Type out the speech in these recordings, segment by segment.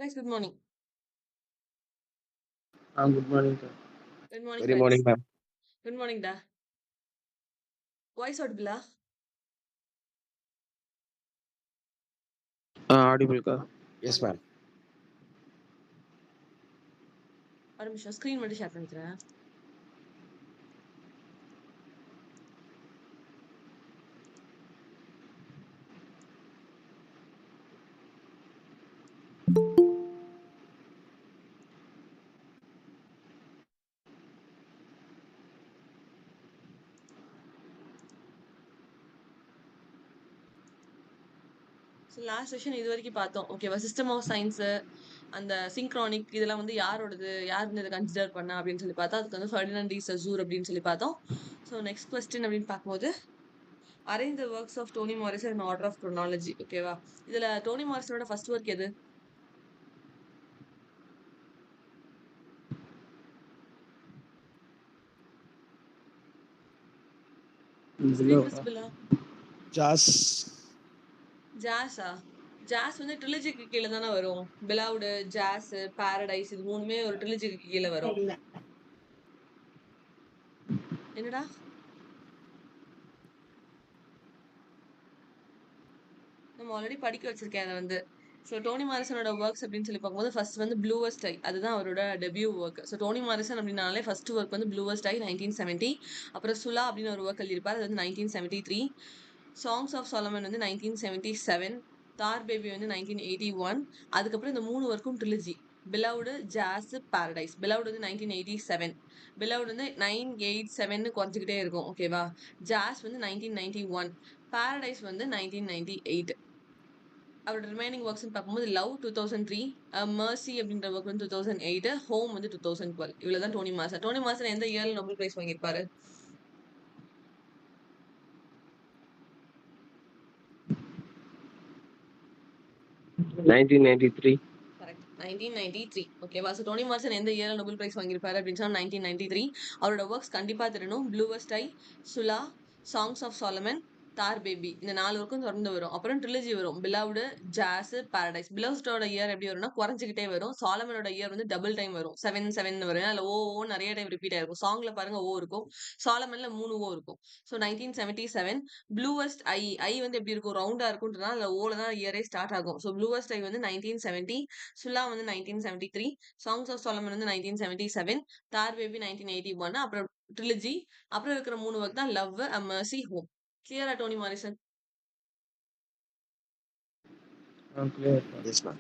Guys, good morning. Good morning, sir. Good morning, Very morning, friends. ma'am. Good morning, Da. Voice audible? Audible, sir. Yes, Audible. ma'am. ஒரு நிமிஷம் screen மட்டும் share பண்ணிக்கிறேன். So last session இது வரைக்கும் பார்த்தோம். ஓகேவா? System of science, அந்த சிங்க்ரானிக் இதெல்லாம் வந்து யாரோடது, யார் வந்து இதை கன்சிடர் பண்ணா அப்படின்னு சொல்லி பார்த்தா, அதுக்கு வந்து ஃபெர்டினண்ட் டி சசூர் அப்படின்னு சொல்லி பார்த்தோம். ஸோ நெக்ஸ்ட் கொஸ்டின் அப்படின்னு பார்க்கும்போது, arrange the works of Toni Morrison in order of chronology. ஓகேவா? இதுல டோனி மாரிசனோட ஃபர்ஸ்ட் ஒர்க் எது? ஸ்க்ரீன் விசிபிளா? Jazz. ஜாஸா? ஜாஸ் வந்து ட்ரிலஜிக்கு கீழ தானே வரும். பிலவ்டு, ஜாஸ், பாரடைஸ் இது மூணுமே ஒரு ட்ரிலஜிக்கு கீழ வரும். என்னடா? நம்ம ஆல்ரெடி படிக்க வச்சிருக்கேன் அத வந்து. ஸோ டோனி மாரிசனோட ஒர்க்ஸ் அப்படின்னு சொல்லி பார்க்கும்போது ஃபர்ஸ்ட் வந்து ப்ளூவஸ்ட் ஐ அதுதான் அவரோட debut work. So Toni Morrison அப்படின்னாலே ஃபர்ஸ்ட் ஒர்க் வந்து ப்ளூவஸ்ட் ஐ 1970. அப்புறம் சுலா அப்படின்னு ஒரு ஒர்க் எழுதியிருப்பார். அது வந்து 1973. சாங்ஸ் ஆஃப் சாலமன் வந்து 1977. தார் பேபி வந்து 1981. அதுக்கப்புறம் இந்த 3 ஒர்க்கும் ட்ரிலஜி. பிலவுடு, ஜாஸ், பாரடைஸ். பிலவுடு வந்து 1987. பிலவுடு வந்து 987ன்னு குறைஞ்சிக்கிட்டே இருக்கும். ஓகேவா? ஜாஸ் வந்து 1991. பாரடைஸ் வந்து 1998. அவரோட ரிமைனிங் ஒர்க்ஸ்ன்னு பார்க்கும்போது லவ் 2003, மர்சி அப்படின்ற ஒர்க் வந்து 2008, ஹோம் வந்து 2012. இவ்வளவுதான் டோனி மாசன். டோனி மாசன் எந்த இயர்ல நோபல் பிரைஸ் வாங்கியிருப்பாரு? 1993. கரெக்ட். 1993. ஓகேவா? ஸோ டோனி மார்சன் எந்த இயர்ல நோபல் பிரைஸ் வாங்கியிருப்பாரு அப்படின்னு சொன்னா 1993. அவரோட ஒர்க்ஸ் கண்டிப்பா தெரியணும். ப்ளூவஸ்ட் ஐ, சுலா, சாங்ஸ் ஆஃப் சாலமன், தார் பேபி இந்த 4 ஒர்க்கும் தொடர்ந்து வரும். அப்புறம் ட்ரிலஜி வரும். பிலவ்டு, ஜாஸ், பாரடைஸ். பிலவ்ஸ்டோட இயர் எப்படி வரும்னா குறைஞ்சிக்கிட்டே வரும். சாலமனோட இயர் வந்து டபுள் டைம் வரும். 7 7 வரும். அதுல ஓ நிறைய டைம் ரிப்பீட் ஆயிருக்கும். சாங்ல பாருங்க ஓ இருக்கும். சாலமன்ல 3 ஓ இருக்கும். ஸோ 1977. ப்ளூவஸ்ட் ஐ ஐ வந்து எப்படி இருக்கும்? ரவுண்டா இருக்கும்ன்றதுனால அதுல ஓல தான் இயரே ஸ்டார்ட் ஆகும். ஸோ ப்ளூவஸ்ட் ஐ வந்து 1970. சுல்லா வந்து 1973. சாங்ஸ் ஆஃப் சாலமன் வந்து 1977. தார் பேபி 1981. அப்புறம் ட்ரிலஜி. அப்புறம் இருக்கிற 3 ஒர்க் தான் லவ், மர்சி, ஹோம். கிளியரா Toni Morrison? Clear, sir. Yes, ma'am.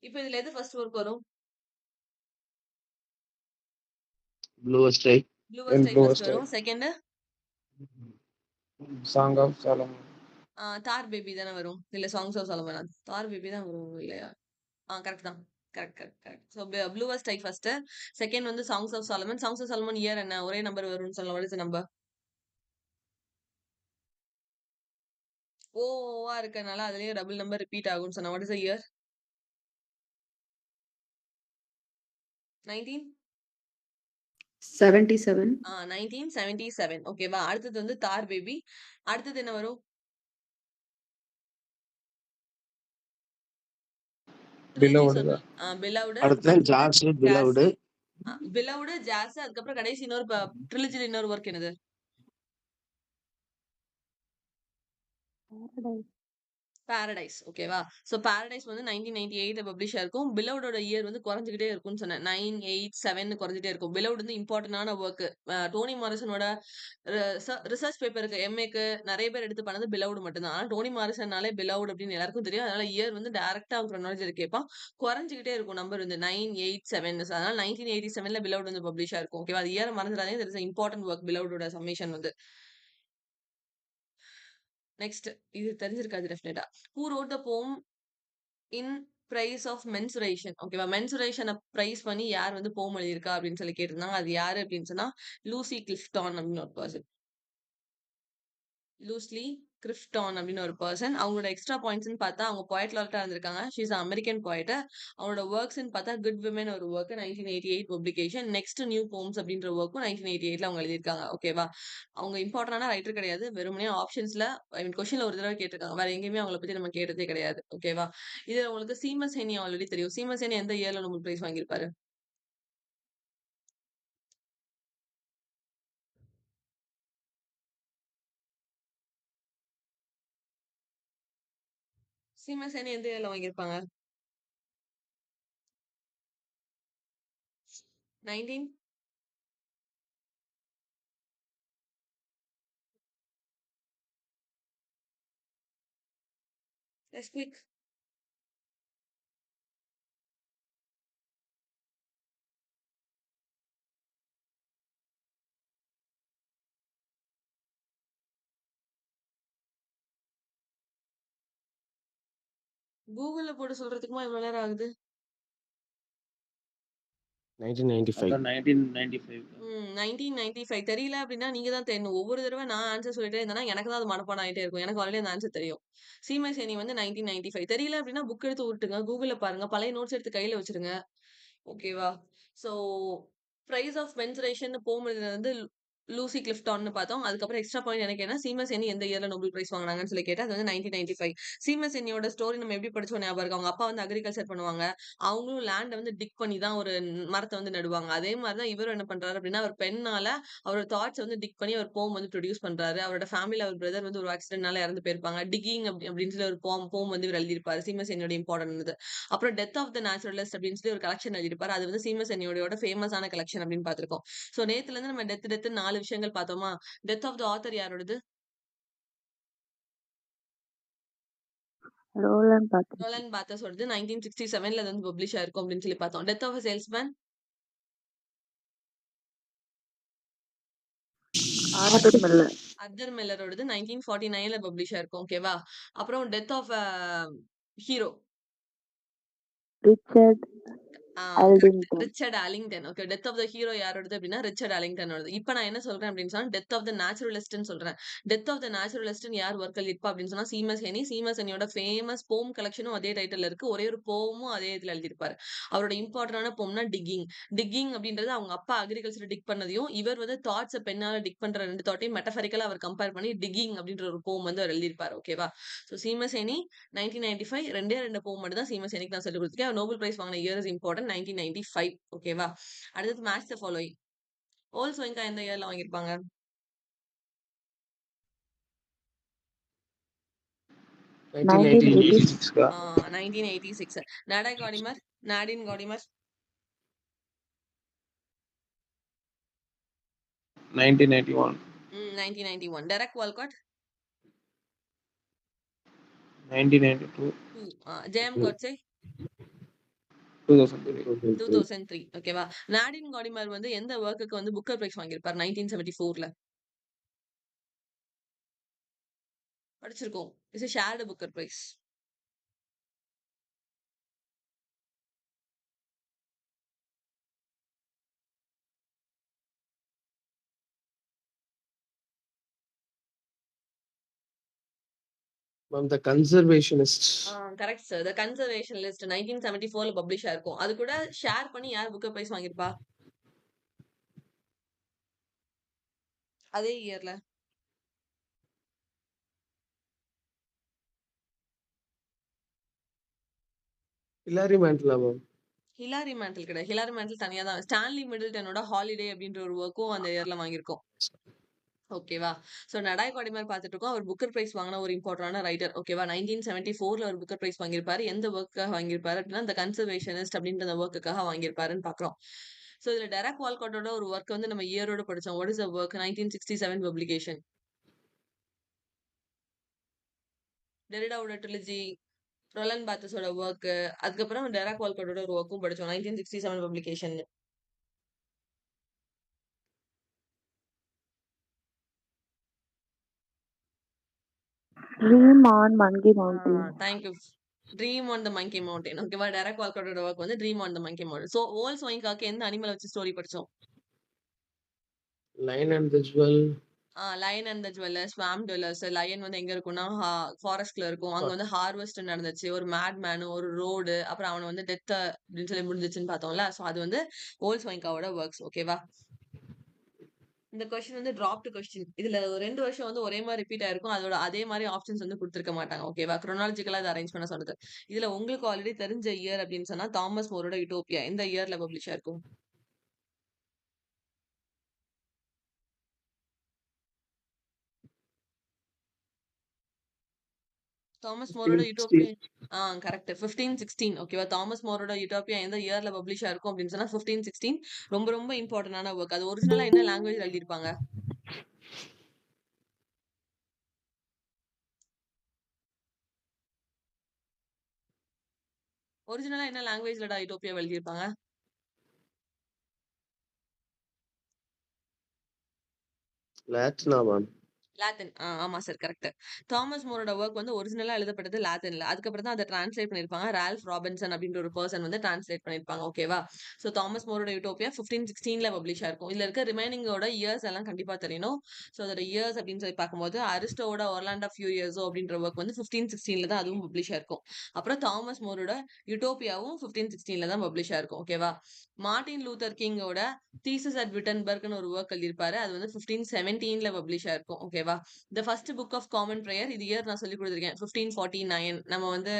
இப்போ இதுல எது ஃபர்ஸ்ட் ஒர்க் வரும்? Bluest eye. Bluest eye Bluest first eye. வரும். Second Song of Solomon. Tar baby தானே வரும். இல்ல சாங்ஸ் ஆஃப் சாலமன். தார் பேபி தான் வரும் இல்லையா? கரெக்ட் தான். Correct correct correct. So Bluest Eye first. Second வந்து songs of Solomon. Songs of Solomon year என்ன? ஒரே நம்பர் வரும்னு சொல்லலாம். What is the number? ஓவா இருக்கனால அதுலயே டபுள் நம்பர் ரிப்பீட் ஆகும்னு சொன்னா. What is the year? 19 77. 1977. ஓகேவா? அடுத்தது வந்து தார் பேபி. அடுத்தது என்ன வரும்? ட்ரிலஜி Beloved, சொன்ன. sir. பிலவ்டு, அடுத்து Jazz, ஜாஸ். Beloved. பிலவ்டு, ஜாஸ் அதுக்கப்புறம் கடைசி இன்னொரு ட்ரிலஜில இன்னொரு ஒர்க் என்னது? பாரடைஸ். ஓகேவா? ஸோ பாரடைஸ் வந்து 1998 பப்ளிஷ் ஆயிருக்கும். பிலவுடோட இயர் வந்து குறைஞ்சிக்கிட்டே இருக்கும்னு சொன்னேன். 987 குறைஞ்சிட்டே இருக்கும். பிலவுட் வந்து இம்பார்ட்டன்டான ஒர்க். டோனி மாரிசனோட ரிசர்ச் பேப்பருக்கு எம்ஏக்கு நிறைய பேர் எடுத்து பண்ணது பிலவுட் மட்டும்தான். ஆனா டோனி மாரிசன்னாலே பிலவுட் அப்படின்னு எல்லாருக்கும் தெரியும். அதனால இயர் வந்து டைரக்டா குரோனாலஜில கேட்பான். குறைஞ்சிக்கிட்டே இருக்கும் நம்பர் வந்து 987. அதனால 1987ல பிலவுட் வந்து பப்ளிஷ் ஆயிருக்கும். ஓகேவா? அது இயர் மறந்துடாதீங்க. தெர் இஸ் இம்பார்ட்டன்ட் ஒர்க் பிலவுடோட சம்மேஷன் வந்து. நெக்ஸ்ட் இது தெரிஞ்சிருக்காது டெஃபினட்டா. ஹூ ரோட் த போம் இன் பிரைஸ் ஆஃப் மென்சுரேஷன்? ஓகேவா? மென்சுரேஷனை பிரைஸ் பண்ணி யார் வந்து போம் எழுதியிருக்கா அப்படின்னு சொல்லி கேட்டிருந்தாங்க. அது யாரு அப்படின்னு சொன்னா லூசி கிளிஃப்டான் அப்படின்னு ஒரு பர்சன். லூஸ்லி கிரிஃப்டான் அப்படின்னு ஒரு பர்சன். அவங்களோட எக்ஸ்ட்ரா பாயிண்ட்ஸ்ன்னு பார்த்தா அவங்க போயட் லாரட்டா இருந்திருக்காங்க. She is American poet. அவங்களோட ஒர்க்ஸ்ன்னு பார்த்தா குட் விமன் ஒரு work 1988 publication. Next new poems அப்படின்ற ஒர்க்கும் 1988ல அவங்க எழுதியிருக்காங்க. ஓகேவா? அவங்க இம்பார்ட்டன்டான ரைட்டர் கிடையாது. வெறுமனே ஆப்ஷன்ஸ்ல ஐ மீன் கொஸ்டின்ல ஒரு தடவை கேட்டிருக்காங்க. வேற எங்கேயுமே அவங்கள பத்தி நம்ம கேட்டதே கிடையாது. ஓகேவா? இது உங்களுக்கு சீமஸ் ஹெனி ஆல்ரெடி தெரியும். சீமஸ் ஹெனி எந்த இயர்ல நோபல் பிரைஸ் வாங்கியிருப்பாரு? சீமஸ் ஹெனி எந்த இயர்ல வாங்கியிருப்பாங்க? 19 Let's quick. கூகுள்ல போட்டு சொல்றதுக்குமா இவ்வளவு நேரம் ஆகுது? 1995. அதான் 1995 தான். 1995 தெரியல அப்படின்னா நீங்க தான் தெரியணும். ஒவ்வொரு தடவை நான் ஆன்சர் சொல்லிட்டே இருந்தேன்னா எனக்கு தான் அது மனப்பாடம் ஆயிட்டே இருக்கும். எனக்கு ஆல்ரெடி அந்த ஆன்சர் தெரியும். சீமசேனி வந்து 1995 தெரியல அப்படின்னா புக் எடுத்து விட்டுங்க. கூகுள்ல பாருங்க. பழைய நோட்ஸ் எடுத்து கையில வச்சிருங்க. ஓகேவா? ஸோ பிரைஸ் ஆஃப் மென்சுரேஷன் போகும்போது வந்து லூசி கிளிஃப்டான்னு பார்த்தோம். அதுக்கப்புறம் எக்ஸ்ட்ரா பாயிண்ட் எனக்கு என்ன சீமசேனி எந்த இயர்ல நோபல் பிரைஸ் வாங்கினாங்கன்னு சொல்லி கேட்டா அது வந்து 1995. சீமசேனியோட ஸ்டோரி நம்ம எப்படி படிச்சோம் ஞாபகம் இருக்கு. அவங்க அப்பா வந்து அக்ரிகல்ச்சர் பண்ணுவாங்க. அவங்களும் லேண்ட வந்து டிக் பண்ணி தான் ஒரு மரத்தை வந்து நடுவாங்க. அதே மாதிரி தான் இவரும் என்ன பண்றாரு அப்படின்னா அவர் பெண்ணால அவரோட தாட்ஸ் வந்து டிக் பண்ணி அவர் போம் வந்து ப்ரொடியூஸ் பண்றாரு. அவரோட ஃபேமிலில அவர் பிரதர் வந்து ஒரு ஆக்சிடென்ட்னால இறந்து போயிருப்பாங்க. டிகிங் அப்படின்னு சொல்லி ஒரு போம் வந்து இவர் எழுதியிருப்பாரு. சீமசேனியோட இம்பார்ட்டன்ட். அப்புறம் டெத் ஆஃப் த நேச்சுரலிஸ்ட் அப்படின்னு சொல்லி ஒரு கலெக்ஷன் எழுதியிருப்பாரு. அது வந்து சீமசேனியோட ஃபேமஸான கலெக்ஷன் அப்படின்னு பார்த்திருக்கோம். சோ நேத்துல இருந்து நம்ம டெத் 4 விஷயங்கள் பார்த்தோமா? டெத் ஆஃப் த ஆத்தர் யாரோடது? Roland Barthes. ரோலண்ட் பாத்தஸோடது 1967ல அது வந்து பப்ளிஷ் ஆயிருக்கும் அப்படின்னு சொல்லி பார்த்தோம். Death of a salesman Arthur Miller. Arthur மில்லரோடது 1949ல பப்ளிஷ் ஆயிருக்கும். ஓகேவா? அப்புறம் death of a hero Richard Aldington. Richard Aldington. Okay. Death of the hero யாரோடது அப்படின்னா ரிச்சர்ட் அலிங்டனோடது. இப்ப நான் என்ன சொல்றேன் அப்படின்னு சொன்னா டெத் ஆஃப் த நேச்சுரலிஸ்ட்னு சொல்றேன். டெத் ஆஃப் த நேச்சுரலிஸ்ட்னு யார் ஒர்க் எழுதியிருப்பா அப்படின்னு சொன்னா சீமஸ் ஹெனி. சீமஸ் ஹெனியோட ஃபேமஸ் போம் கலெக்ஷனும் அதே டைட்டில் இருக்கு. ஒரே ஒரு போமும் அதே இதுல எழுதியிருப்பாரு. அவரோட இம்பார்ட்டன்டான போம்னா டிக்கிங். டிக்கிங் அப்படின்றது அவங்க அப்பா அக்ரிகல்ச்சர் டிக் பண்ணதையும் இவர் வந்து தாட்ஸ் பெண்ணால டிக் பண்ற ரெண்டு தாட்டையும் மெட்டபரிக்கலா அவர் கம்பேர் பண்ணி டிக்கிங் அப்படின்ற ஒரு போம் வந்து அவர் எழுதியிருப்பாரு. ஓகேவா? ஸோ சீமஸ் ஹெனி 1995 2 போம் மட்டும் தான் சீமஸ் ஹெனிக்கு நான் சொல்லி கொடுத்துருக்கேன். நோபல் பிரைஸ் வாங்கின இயர் இஸ் இம்பார்ட்டன்ட் 1995. ஓகேவா? அடுத்தது மேட்ச் த ஃபாலோயிங். ஓல்சோயிங்கா எந்த இயர்ல வாங்கியிருப்பாங்க? 1986. 1986 1986. Nadine Gordimer 1991 1991. Derek Walcott 1992 J M Coetzee 2003 2003. ஓகேவா? நாடின் காடிமர் வந்து எந்த ஒர்க்குக்கு வந்து புக்கர் பிரைஸ் வாங்கியிருப்பார் 1974ல? படிச்சிருக்கோம். It's shared Booker prize. Ma'am, the conservationists. Correct sir. The conservationist 1974ல பப்ளிஷ் ஆயிருக்கும். அது கூட ஷேர் பண்ணி யார் புக்கர் பிரைஸ் வாங்கியிருப்பா? அதே இயர்ல. Hilary Mantel, ma'am. Hillary mantle கிடையாது. ஹிலாரி மேண்டில் தனியா தான். ஸ்டான்லி மிடில்டனோட ஹாலிடே அப்படின்ற ஒரு ஒர்க்கும் அந்த இயர்ல வாங்கியிருக்கோம். ஓகேவா? சோ நடாய் காடிமர் பார்த்துட்டு இருக்கோம். அவர் புக்கர் பிரைஸ் வாங்கின ஒரு இம்பார்ட்டன்டான ரைட்டர். ஓகேவா? 1974ல அவர் புக்கர் பிரைஸ் வாங்கியிருப்பாரு. எந்த ஒர்க்குக்காக வாங்கியிருப்பாரு அப்படின்னா இந்த கன்சர்வேஷனிஸ்ட் அப்படின்ற அந்த ஒர்க்குக்காக வாங்கியிருப்பாருன்னு பாக்குறோம். சோ இதுல டெரக் வால்காட்டோட ஒரு ஒர்க் வந்து நம்ம இயரோட படிச்சோம். What is the work? 1967 publication. டெரிடாவோட ட்ரிலஜி, ரோலண்ட் பாத்தஸோட ஒர்க், அதுக்கப்புறம் டெரக் வால்காட்டோட ஒரு ஒர்க்கும் படிச்சோம். 1967 publication. Dream on monkey mountain. Thank you. Dream on the monkey mountain. ஓகேவா? டெரக் வால்காட்டோட ஒர்க் வந்து dream on the monkey mountain. So ஓல்சோயிங்காக்கு எந்த அனிமல் வச்சு ஸ்டோரி படிச்சோம்? Lion and the Jewel. Lion and the jeweller, swamp dwellers. Lion வந்து எங்க இருக்கும்னா ஃபாரஸ்ட்ல இருக்கும். அங்க வந்து ஹார்வெஸ்ட் நடந்துச்சு. ஒரு மேட் மேன், ஒரு ரோடு, அப்புறம் அவனை வந்து டெத் அப்படின்னு சொல்லி முடிஞ்சிச்சுன்னு பார்த்தோம்ல. ஸோ அது வந்து ஓல்ஸ்வைங்காவோட ஒர்க்ஸ். ஓகேவா? இந்த கொஸ்டின் வந்து டிராப்டு கொஸ்டின். இதுல 2 வருஷம் வந்து ஒரே மாதிரி ரிப்பீட் ஆயிருக்கும். அதோட அதே மாதிரி ஆப்ஷன்ஸ் வந்து கொடுத்துருக்க மாட்டாங்க. ஓகேவா? குரோனாலஜிக்கலா இதை அரேஞ்ச் பண்ண சொன்னது. இதுல உங்களுக்கு ஆல்ரெடி தெரிஞ்ச இயர் அப்படின்னு சொன்னா தாமஸ் மோரோட யூட்டோபியா எந்த இயர்ல பப்ளிஷ் ஆயிருக்கும்? தாமஸ் மோரோட யூட்டோபியா 1516. கரெக்ட். 1516. ஓகேவா? தாமஸ் மோரோட யூட்டோபியா எந்த இயர்ல பப்ளிஷ் ஆயிருக்கும் அப்படின்னு சொன்னா 1516. ரொம்ப ரொம்ப இம்பார்ட்டன்டான ஒர்க். அது ஒரிஜினலா என்ன லாங்குவேஜ்ல எழுதியிருப்பாங்க? ஒரிஜினலா என்ன லாங்குவேஜ்லடா யூட்டோபியா எழுதியிருப்பாங்க? Latin ma'am. லாத்தின். ஆமா சார், கரெக்ட். தாமஸ் மோரோட ஒர்க் வந்து ஒரிஜினலா எழுதப்பட்டது லாத்தின்ல. அதுக்கப்புறம் தான் அதை டிரான்ஸ்லேட் பண்ணிருப்பாங்க. ரால்ஃப் ராபின்சன் அப்படின்ற ஒரு பர்சன் வந்து டிரான்ஸ்லேட் பண்ணிருப்பாங்க. ஓகேவா? ஸோ தாமஸ் மோரோட யூட்டோபியா 1516ல பப்ளிஷ் ஆயிருக்கும். இதுல இருக்க ரிமைனிங்கோட இயர்ஸ் எல்லாம் கண்டிப்பா தெரியணும். ஸோ அதோட இயர்ஸ் அப்படின்னு சொல்லி பார்க்கும்போது அரிஸ்டோட ஒர்லாண்டோ ஃபியூரியஸோ அப்படின்ற ஒர்க் வந்து 1516ல தான் அதுவும் பப்ளிஷ் ஆயிருக்கும். அப்புறம் தாமஸ் மோரோட யூட்டோபியாவும் 1516ல தான் பப்ளிஷ் ஆயிருக்கும். ஓகேவா? மார்ட்டின் லூதர் கிங்கோட தீசஸ் அட் விட்டன்பர்க்னு ஒரு ஒர்க் எழுதியிருப்பாரு. அது வந்து 1517ல பப்ளிஷ் ஆயிருக்கும். ஓகேவா? The first book of common prayer, இது இயர் நான் சொல்லி கொடுத்துருக்கேன். 1549. நம்ம வந்து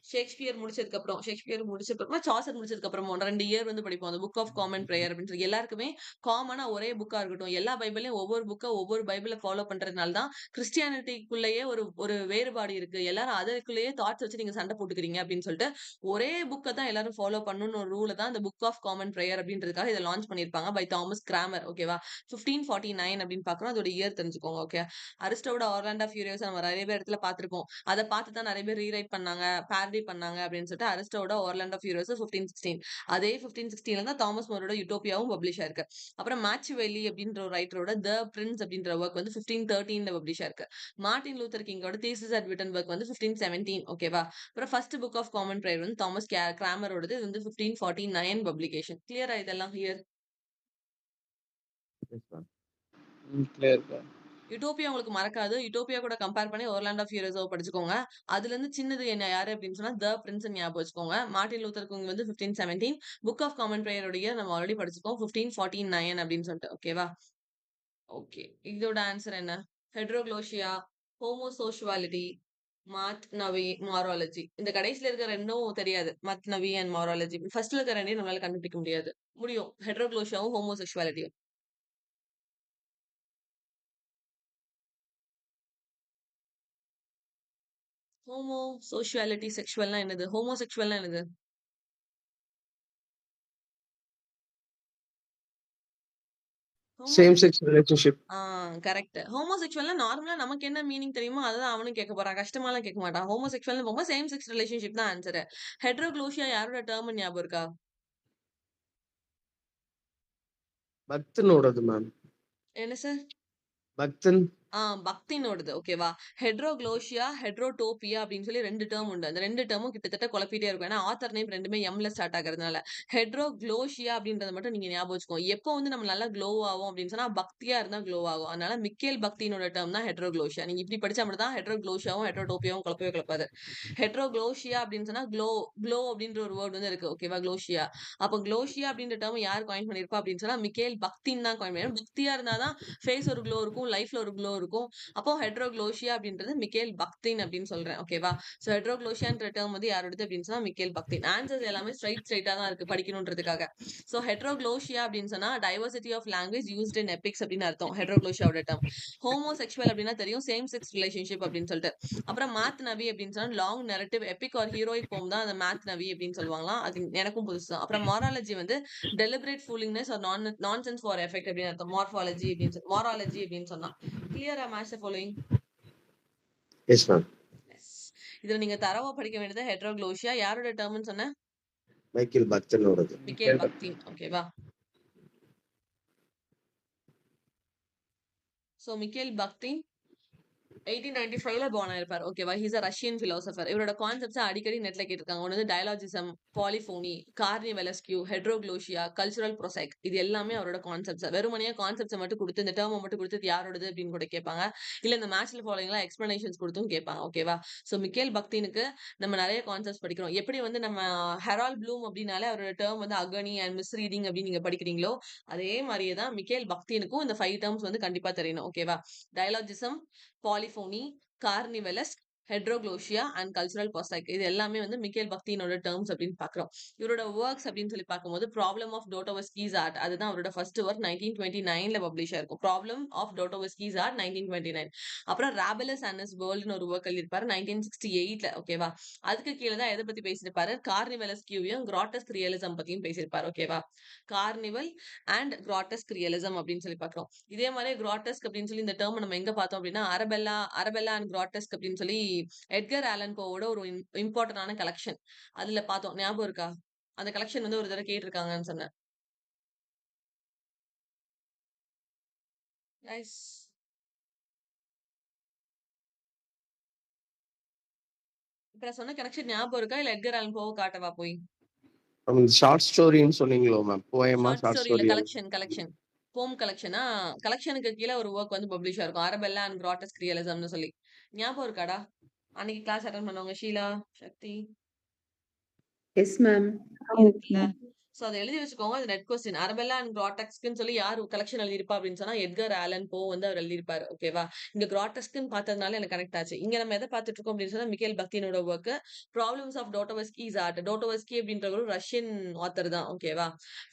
ஷேக்ஸ்பியர் முடிச்சதுக்கப்புறமா சாசர் முடிச்சதுக்கு அப்புறமா 2 இயர் வந்து படிப்போம். அந்த புக் ஆஃப் காமன் ப்ரேயர் அப்படின்னு சொல்லி எல்லாருக்குமே காமனா ஒரே புக்கா இருக்கட்டும். எல்லா பைபிளையும் ஒவ்வொரு பைபிளை ஃபாலோ பண்றதுனால தான் கிறிஸ்டியானிட்டிக்குள்ளேயே ஒரு ஒரு வேறுபாடு இருக்கு. எல்லாரும் அதற்குள்ளேயே தாட்ஸ் வச்சு நீங்க சண்டை போட்டுக்கிறீங்க அப்படின்னு சொல்லிட்டு ஒரே புக்கை தான் எல்லாரும் ஃபாலோ பண்ணணும்னு ஒரு ரூல தான் இந்த புக் ஆஃப் காமன் ப்ரேயர் அப்படின்றதுக்காக இதை லான்ச் பண்ணிருப்பாங்க பை தாமஸ் கிராமர். ஓகேவா? 1549 அப்படின்னு பாக்குறோம். அதோட இயர் தெரிஞ்சுக்கோங்க. ஓகே. அரிஸ்டோட ஆர்லாண்டோ ஃபியூரியஸ் நம்ம நிறைய பேர் இடத்துல பார்த்திருக்கோம். அதை பார்த்து தான் நிறைய பேர் ரீரைட் பண்ணாங்க, பேரடி பண்ணாங்க அப்படின்னு சொல்லிட்டு அரிஸ்டோட ஆர்லாண்டோ ஃபியூரியஸ் 1516. அதே 1516 தான் தாமஸ் மோரோட யூட்டோபியாவும் பப்ளிஷ் ஆயிருக்கு. அப்புறம் மேச்சுவெல்லி அப்படின்ற ஒரு ரைட்டரோட த பிரின்ஸ் அப்படின்ற ஒர்க் வந்து 1513ல பப்ளிஷ் ஆயிருக்கு. மார்ட்டின் லூதர் கிங்கோட தீசிஸ் அட் விட்டன்பர்க் வந்து 1517. ஓகேவா? அப்புறம் first book of common prayer வந்து தாமஸ் கிராமரோடது. இது வந்து 1549 பப்ளிகேஷன். கிளியரா இதெல்லாம் ஹியர்? கிளியர்க்கா. யூட்டோபியா உங்களுக்கு மறக்காது. யூட்டோபியா கூட கம்பேர் பண்ணி ஒர்லாண்டோ ஃபியூரியஸோ படிச்சுக்கோங்க. அதுல இருந்து சின்னது என்ன யாரு அப்படின்னு சொன்னா த பிரின்ஸ் ஞாபகம் வச்சுக்கோங்க. மார்ட்டின் லூதர் கிங் வந்து 1517. புக் ஆஃப் காமன் ப்ரேயருடைய நம்ம ஆல்ரெடி படிச்சுக்கோம் 1549 அப்படின்னு சொல்லிட்டு. ஓகேவா? ஓகே. இதோட ஆன்சர் என்ன? ஹெட்ரோக்ளோஷியா, ஹோமோசோஷுவாலிட்டி, மாத் நவி, மாராலஜி. இந்த கடைசியில இருக்க ரெண்டும் தெரியாது. மத் நவி அண்ட் மாராலஜி. ஃபர்ஸ்ட்ல இருக்க ரெண்டையும் நம்மளால கண்டுபிடிக்க முடியாது. முடியும். ஹெட்ரோக்ளோஷியாவும் ஹோமோசெக்சுவாலிட்டியும். ஹோமோசோஷுவாலிட்டி செக்ஷுவல்னா என்னது? ஹோமோசெக்சுவல்னா என்னது? Same homosexual sex relationship. Correct. ஹோமோசெக்சுவல்னா நார்மலா நமக்கு என்ன மீனிங் தெரியுமோ அதான் அவனும் கேட்க போறான். கஷ்டமாலாம் கேட்க மாட்டான். ஹோமோசெக்சுவல்னு போகும்போது சேம் செக்ஸ் ரிலேஷன்ஷிப் தான் ஆன்சர். ஹெட்ரோக்ளோஷியா யாரோட டேர்ம் ஞாபகம் இருக்கா? பக்தனோடது மேம். என்ன சார்? பக்தன். பக்தினோடது. ஓகேவா? ஹெட்ரோக்ளோஷியா, ஹெட்ரோடோபியா அப்படின்னு சொல்லி 2 டேர்ம் உண்டு. அந்த 2 டேர்மும் கிட்டத்தட்ட குழப்பிட்டே இருக்கும். ஏன்னா ஆத்தர் நேம் ரெண்டுமே எம்ல ஸ்டார்ட் ஆகுறதுனால. ஹெட்ரோக்ளோஷியா அப்படின்றத மட்டும் நீங்க ஞாபகம் வச்சுக்கோங்க. எப்போ வந்து நம்ம நல்லா க்ளோ ஆகும் அப்படின்னு சொன்னா பக்தியா இருந்தா க்ளோ ஆகும். அதனால மிக்கேல் பக்தினோட டேர்ம் தான் ஹெட்ரோக்ளோஷியா. நீங்க இப்படி படிச்சா மட்டும் தான் ஹெட்ரோக்ளோஷியாவும் ஹெட்ரோடோபியாவும் குழப்பவே குழப்பாது. ஹெட்ரோக்ளோஷியா அப்படின்னு சொன்னா க்ளோ அப்படின்ற ஒரு வேர்ட் வந்து இருக்கு. ஓகேவா? க்ளோஷியா. அப்போ க்ளோஷியா அப்படின்ற டேர்ம் யார் காயின் பண்ணிருப்பா அப்படின்னு சொன்னா மிக்கேல் பக்தின் தான் காயின் பண்ணி. பக்தியா இருந்தாதான் ஃபேஸ் ஒரு க்ளோ இருக்கும், லைஃப்ல ஒரு க்ளோ இருக்கும். அப்போ ஹெட்ரோக்ளோஷியா அப்படின்றது மிக்கேல் பக்தின் அப்படின்னு சொல்றேன். ஓகேவா? சோ ஹெட்ரோக்ளோஷியான்ற டேர்ம் வந்து யாரோடது அப்படின்னு சொன்னா மிக்கேல் பக்தின். ஆன்சர்ஸ் எல்லாமே ஸ்ட்ரைட்டா தான் இருக்கு படிக்கணுன்றதுக்காக. சோ ஹெட்ரோக்ளோஷியா அப்படின்னு சொன்னா diversity of language used in epics அப்படின்னு அர்த்தம். ஹெட்ரோக்ளோஷியாவோட டேர்ம். ஹோமோசெக்சுவல் அப்படின்னா தெரியும், சேம் செக்ஸ் ரிலேஷன்ஷிப் அப்படின்னு சொல்லிட்டு. அப்புறம் மேத் நவி அப்படின்னு சொன்னா long narrative epic or heroic poem தான் அந்த மேத் நவி அப்படின்னு சொல்லுவாங்களாம். அது எனக்கும் புதுசு தான். அப்புறம் மாராலஜி வந்து deliberate foolishness or nonsense for effect அப்படின்னு அர்த்தம். மார்ஃபாலஜி அப்படின்னு மாராலஜி அப்படின்னு சொன்னா கிளியரா match the following? Yes ma'am. இதுல நீங்க தரவா படிக்க வேண்டியது ஹெட்ரோக்ளோஷியா யாரோட டேர்ம்னு சொன்ன? மைக்கேல் பக்தனோடது. Mikhail Bakhtin. ஓகேவா? சோ மிக்கேல் பக்தின் 1895ல born ஆயிருப்பார். ஓகேவா? He's a Russian philosopher. இவரோட கான்செப்ட்ஸ் அடிக்கடி நெட்ல கேட்டிருக்காங்க. ஒண்ணு வந்து டயலாஜிசம், பாலிஃபோனி, கார்னிவலஸ்கியூ, ஹெட்ரோக்ளோஷியா, கல்ச்சுரல் ப்ரோசைக். இது எல்லாமே அவரோட கான்செப்ட்ஸ். வெறுமனே கான்செப்ட்ஸை மட்டும் கொடுத்து இந்த டேர்மை மட்டும் கொடுத்து இது யாரோடது அப்படின்னு கூட கேட்பாங்க. இல்ல இந்த மேட்ச்ல ஃபாலோயிங்லாம் எக்ஸ்பிளனேஷன்ஸ் கொடுத்தும் கேட்பாங்க. ஓகேவா? ஸோ மிக்கேல் பக்தீனுக்கு நம்ம நிறைய கான்செப்ட்ஸ் படிக்கிறோம். எப்படி வந்து நம்ம ஹெரால்ட் ப்ளூம் அப்படின்னாலே அவரோட டேர்ம் வந்து அகனி அண்ட் மிஸ் ரீடிங் அப்படின்னு நீங்க படிக்கிறீங்களோ அதே மாதிரியே தான் மிக்கேல் பக்தீனுக்கும் இந்த 5 டேர்ம்ஸ் வந்து கண்டிப்பா தெரியணும். ஓகேவா? டயலாஜிசம், பாலிஃபோனி, கார்னிவலஸ், ஹெட்ரோக்ளோஷியா அண்ட் கல்ச்சுரல் பொசைக். இது எல்லாமே வந்து மிக்கேல் பக்தீனோட டேர்ம்ஸ் அப்படின்னு பாக்குறோம். இவரோட ஒர்க்ஸ் அப்படின்னு சொல்லி பார்க்கும்போது ப்ராப்ளம் ஆஃப் டோட்டோவஸ்கீஸ் ஆர்ட் அதுதான் அவரோட ஃபர்ஸ்ட் ஒர்க் 1929ல பப்ளிஷ் ஆயிருக்கும். Problem of Dostoevsky's art 1929. அப்புறம் ராபலஸ் அண்ட் ஹிஸ் வேர்ல்ட்னு ஒரு ஒர்க் எழுதியிருப்பாரு 1968ல. ஓகேவா? அதுக்கு கீழே தான் எதை பத்தி பேசியிருப்பாரு? கார்னிவலஸ்கியூவையும் கிராட்டஸ்க் ரியலிசம் பத்தியும் பேசியிருப்பாரு. ஓகேவா? கார்னிவல் அண்ட் கிராட்டஸ்க் ரியலிசம் அப்படின்னு சொல்லி பார்க்கிறோம். இதே மாதிரி கிராட்டஸ்க் அப்படின்னு சொல்லி இந்த டேர்ம் நம்ம எங்க பார்த்தோம் அப்படின்னா அரபெல்லா அண்ட் கிராட்டஸ்க் அப்படின்னு சொல்லி எட்கர் ஆலன் போவோட ஒரு இம்பார்ட்டன்டான கலெக்ஷன் அதுல பார்த்தோம். ஞாபகம் இருக்கா? அந்த கலெக்ஷன் வந்து ஒரு தடவை கேட்டிருக்காங்கன்னு சொன்னேன். நைஸ். இப்ப நான் சொன்ன கனெக்ஷன் ஞாபகம் இருக்கா? இல்ல எட்கர் ஆலன் போவ காட்டவா போய்? ஷார்ட் ஸ்டோரின்னு சொன்னீங்களோ மேம்? போயமா ஷார்ட் ஷார்ட் ஸ்டோரி இல்ல, ஸ்டோரி? கலெக்ஷன் போம் கலெக்ஷனா. கலெக்ஷனுக்கு கீழே ஒரு ஒர்க் வந்து பப்ளிஷ் ஆயிருக்கும். அரபெல்லா அண்ட் கிராட்டஸ்க் ரியலிசம்னு சொல்லி. ஞாபகம் இருக்காடா? அன்னைக்கு கிளாஸ் அட்டன் பண்ணவங்க ஷீலா, சக்தி எஸ் மேம். இருக்குல்ல. சோ அதை எழுதி வச்சுக்கோங்க. அது நெட் கொஸ்டின். அரபெல்லா அண்ட் கிராட்டஸ்க்னு சொல்லி யார் கலெக்ஷன் எழுதியிருப்பா அப்படின்னு சொன்னா எட்கர் ஆலன் போ வந்து அவர் எழுதியிருப்பாரு. ஓகேவா? இங்க கிராட்டஸ்க்னு பார்த்ததுனால எனக்கு கனெக்ட் ஆச்சு. இங்க நம்ம எதை பார்த்துட்டு இருக்கோம் அப்படின்னு சொன்னா மிக்கேல் பக்தீனோட work problems of Dostoevsky's art. Dostoevsky அப்படின்ற ஒரு ரஷ்யன் ஆத்தர் தான். ஓகேவா?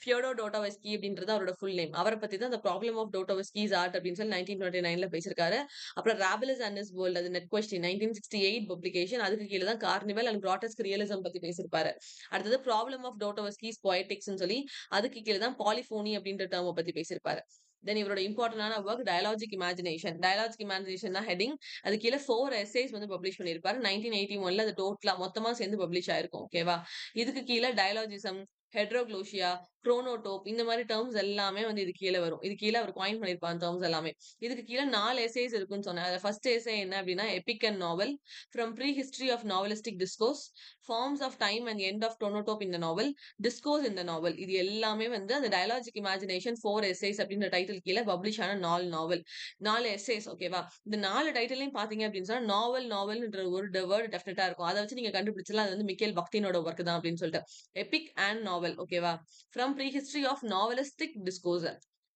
ஃபியோடோ டோட்டோவஸ்கி அப்படின்றது அவரோட ஃபுல் நேம். அவரை பத்தி தான் அந்த ப்ராப்ளம் ஆஃப் டோட்டோவஸ்கீஸ் ஆர்ட் அப்படின்னு சொல்லி 1929ல பேசியிருக்காரு. அப்புறம் ராபலஸ் அண்ட் ஹிஸ் வேர்ல்ட் அது நெட் கொஸ்டின் 1968 பப்ளிகேஷன். அதுக்கு கீழே தான் கார்னிவல் அண்ட் கிராட்டஸ்க் ரியலிசம் பத்தி பேசியிருப்பாரு. அடுத்தது ப்ராப்ளம் ஆஃப் டோட்டோவஸ்கீஸ் பொயட்டிக்ஸ்னு சொல்லி அதுக்கு கீழே தான் பாலிஃபோனி அப்படின்ற டேர்மை பத்தி பேசியிருப்பாரு. தென் இவரோட இம்பார்ட்டன்டான ஒர்க் டயலாஜிக் இமேஜினேஷன். டயலாஜிக் இமேஜினேஷன் தான் ஹெட்டிங். அது கீழே 4 எஸ்ஸேஸ் வந்து பப்ளிஷ் பண்ணியிருப்பாரு 1981ல. அது டோட்டலா மொத்தமா சேர்ந்து பப்ளிஷ் ஆயிருக்கும். ஓகேவா? இதுக்கு கீழே டயலாஜிசம், ஹெட்ரோக்ளோஷியா, குரோனோடோப் இந்த மாதிரி டேர்ம்ஸ் எல்லாமே வந்து இது கீழே வரும். இது கீழே அவர் காயின் பண்ணியிருப்பாங்க டேர்ம்ஸ் எல்லாமே. இதுக்கு கீழே 4 எஸ்ஸேஸ் இருக்குன்னு சொன்னேன். அதுல ஃபர்ஸ்ட் எஸ்ஸே என்ன அப்படின்னா epic and novel from prehistory of novelistic discourse, forms of time and end of chronotope in the novel, discourse in the novel. இது எல்லாமே வந்து அந்த டயலாஜிக் இமேஜினேஷன் 4 எஸ்ஸேஸ் அப்படின்ற டைட்டில் கீழே பப்ளிஷ் ஆன 4 நாவல், 4 எஸ்ஸேஸ். ஓகேவா? இந்த 4 டைட்டிலையும் பாத்தீங்க அப்படின்னு சொன்னா நாவல்ன்ற ஒரு வேர்டு டெஃபினட்டா இருக்கும். அதை வச்சு நீங்க கண்டுபிடிச்சலாம் அது வந்து மிக்கேல் பக்தீனோட ஒர்க் தான் அப்படின்னு சொல்லிட்டு. Epic and novel. ஓகேவா? From prehistory of novelistic discourse,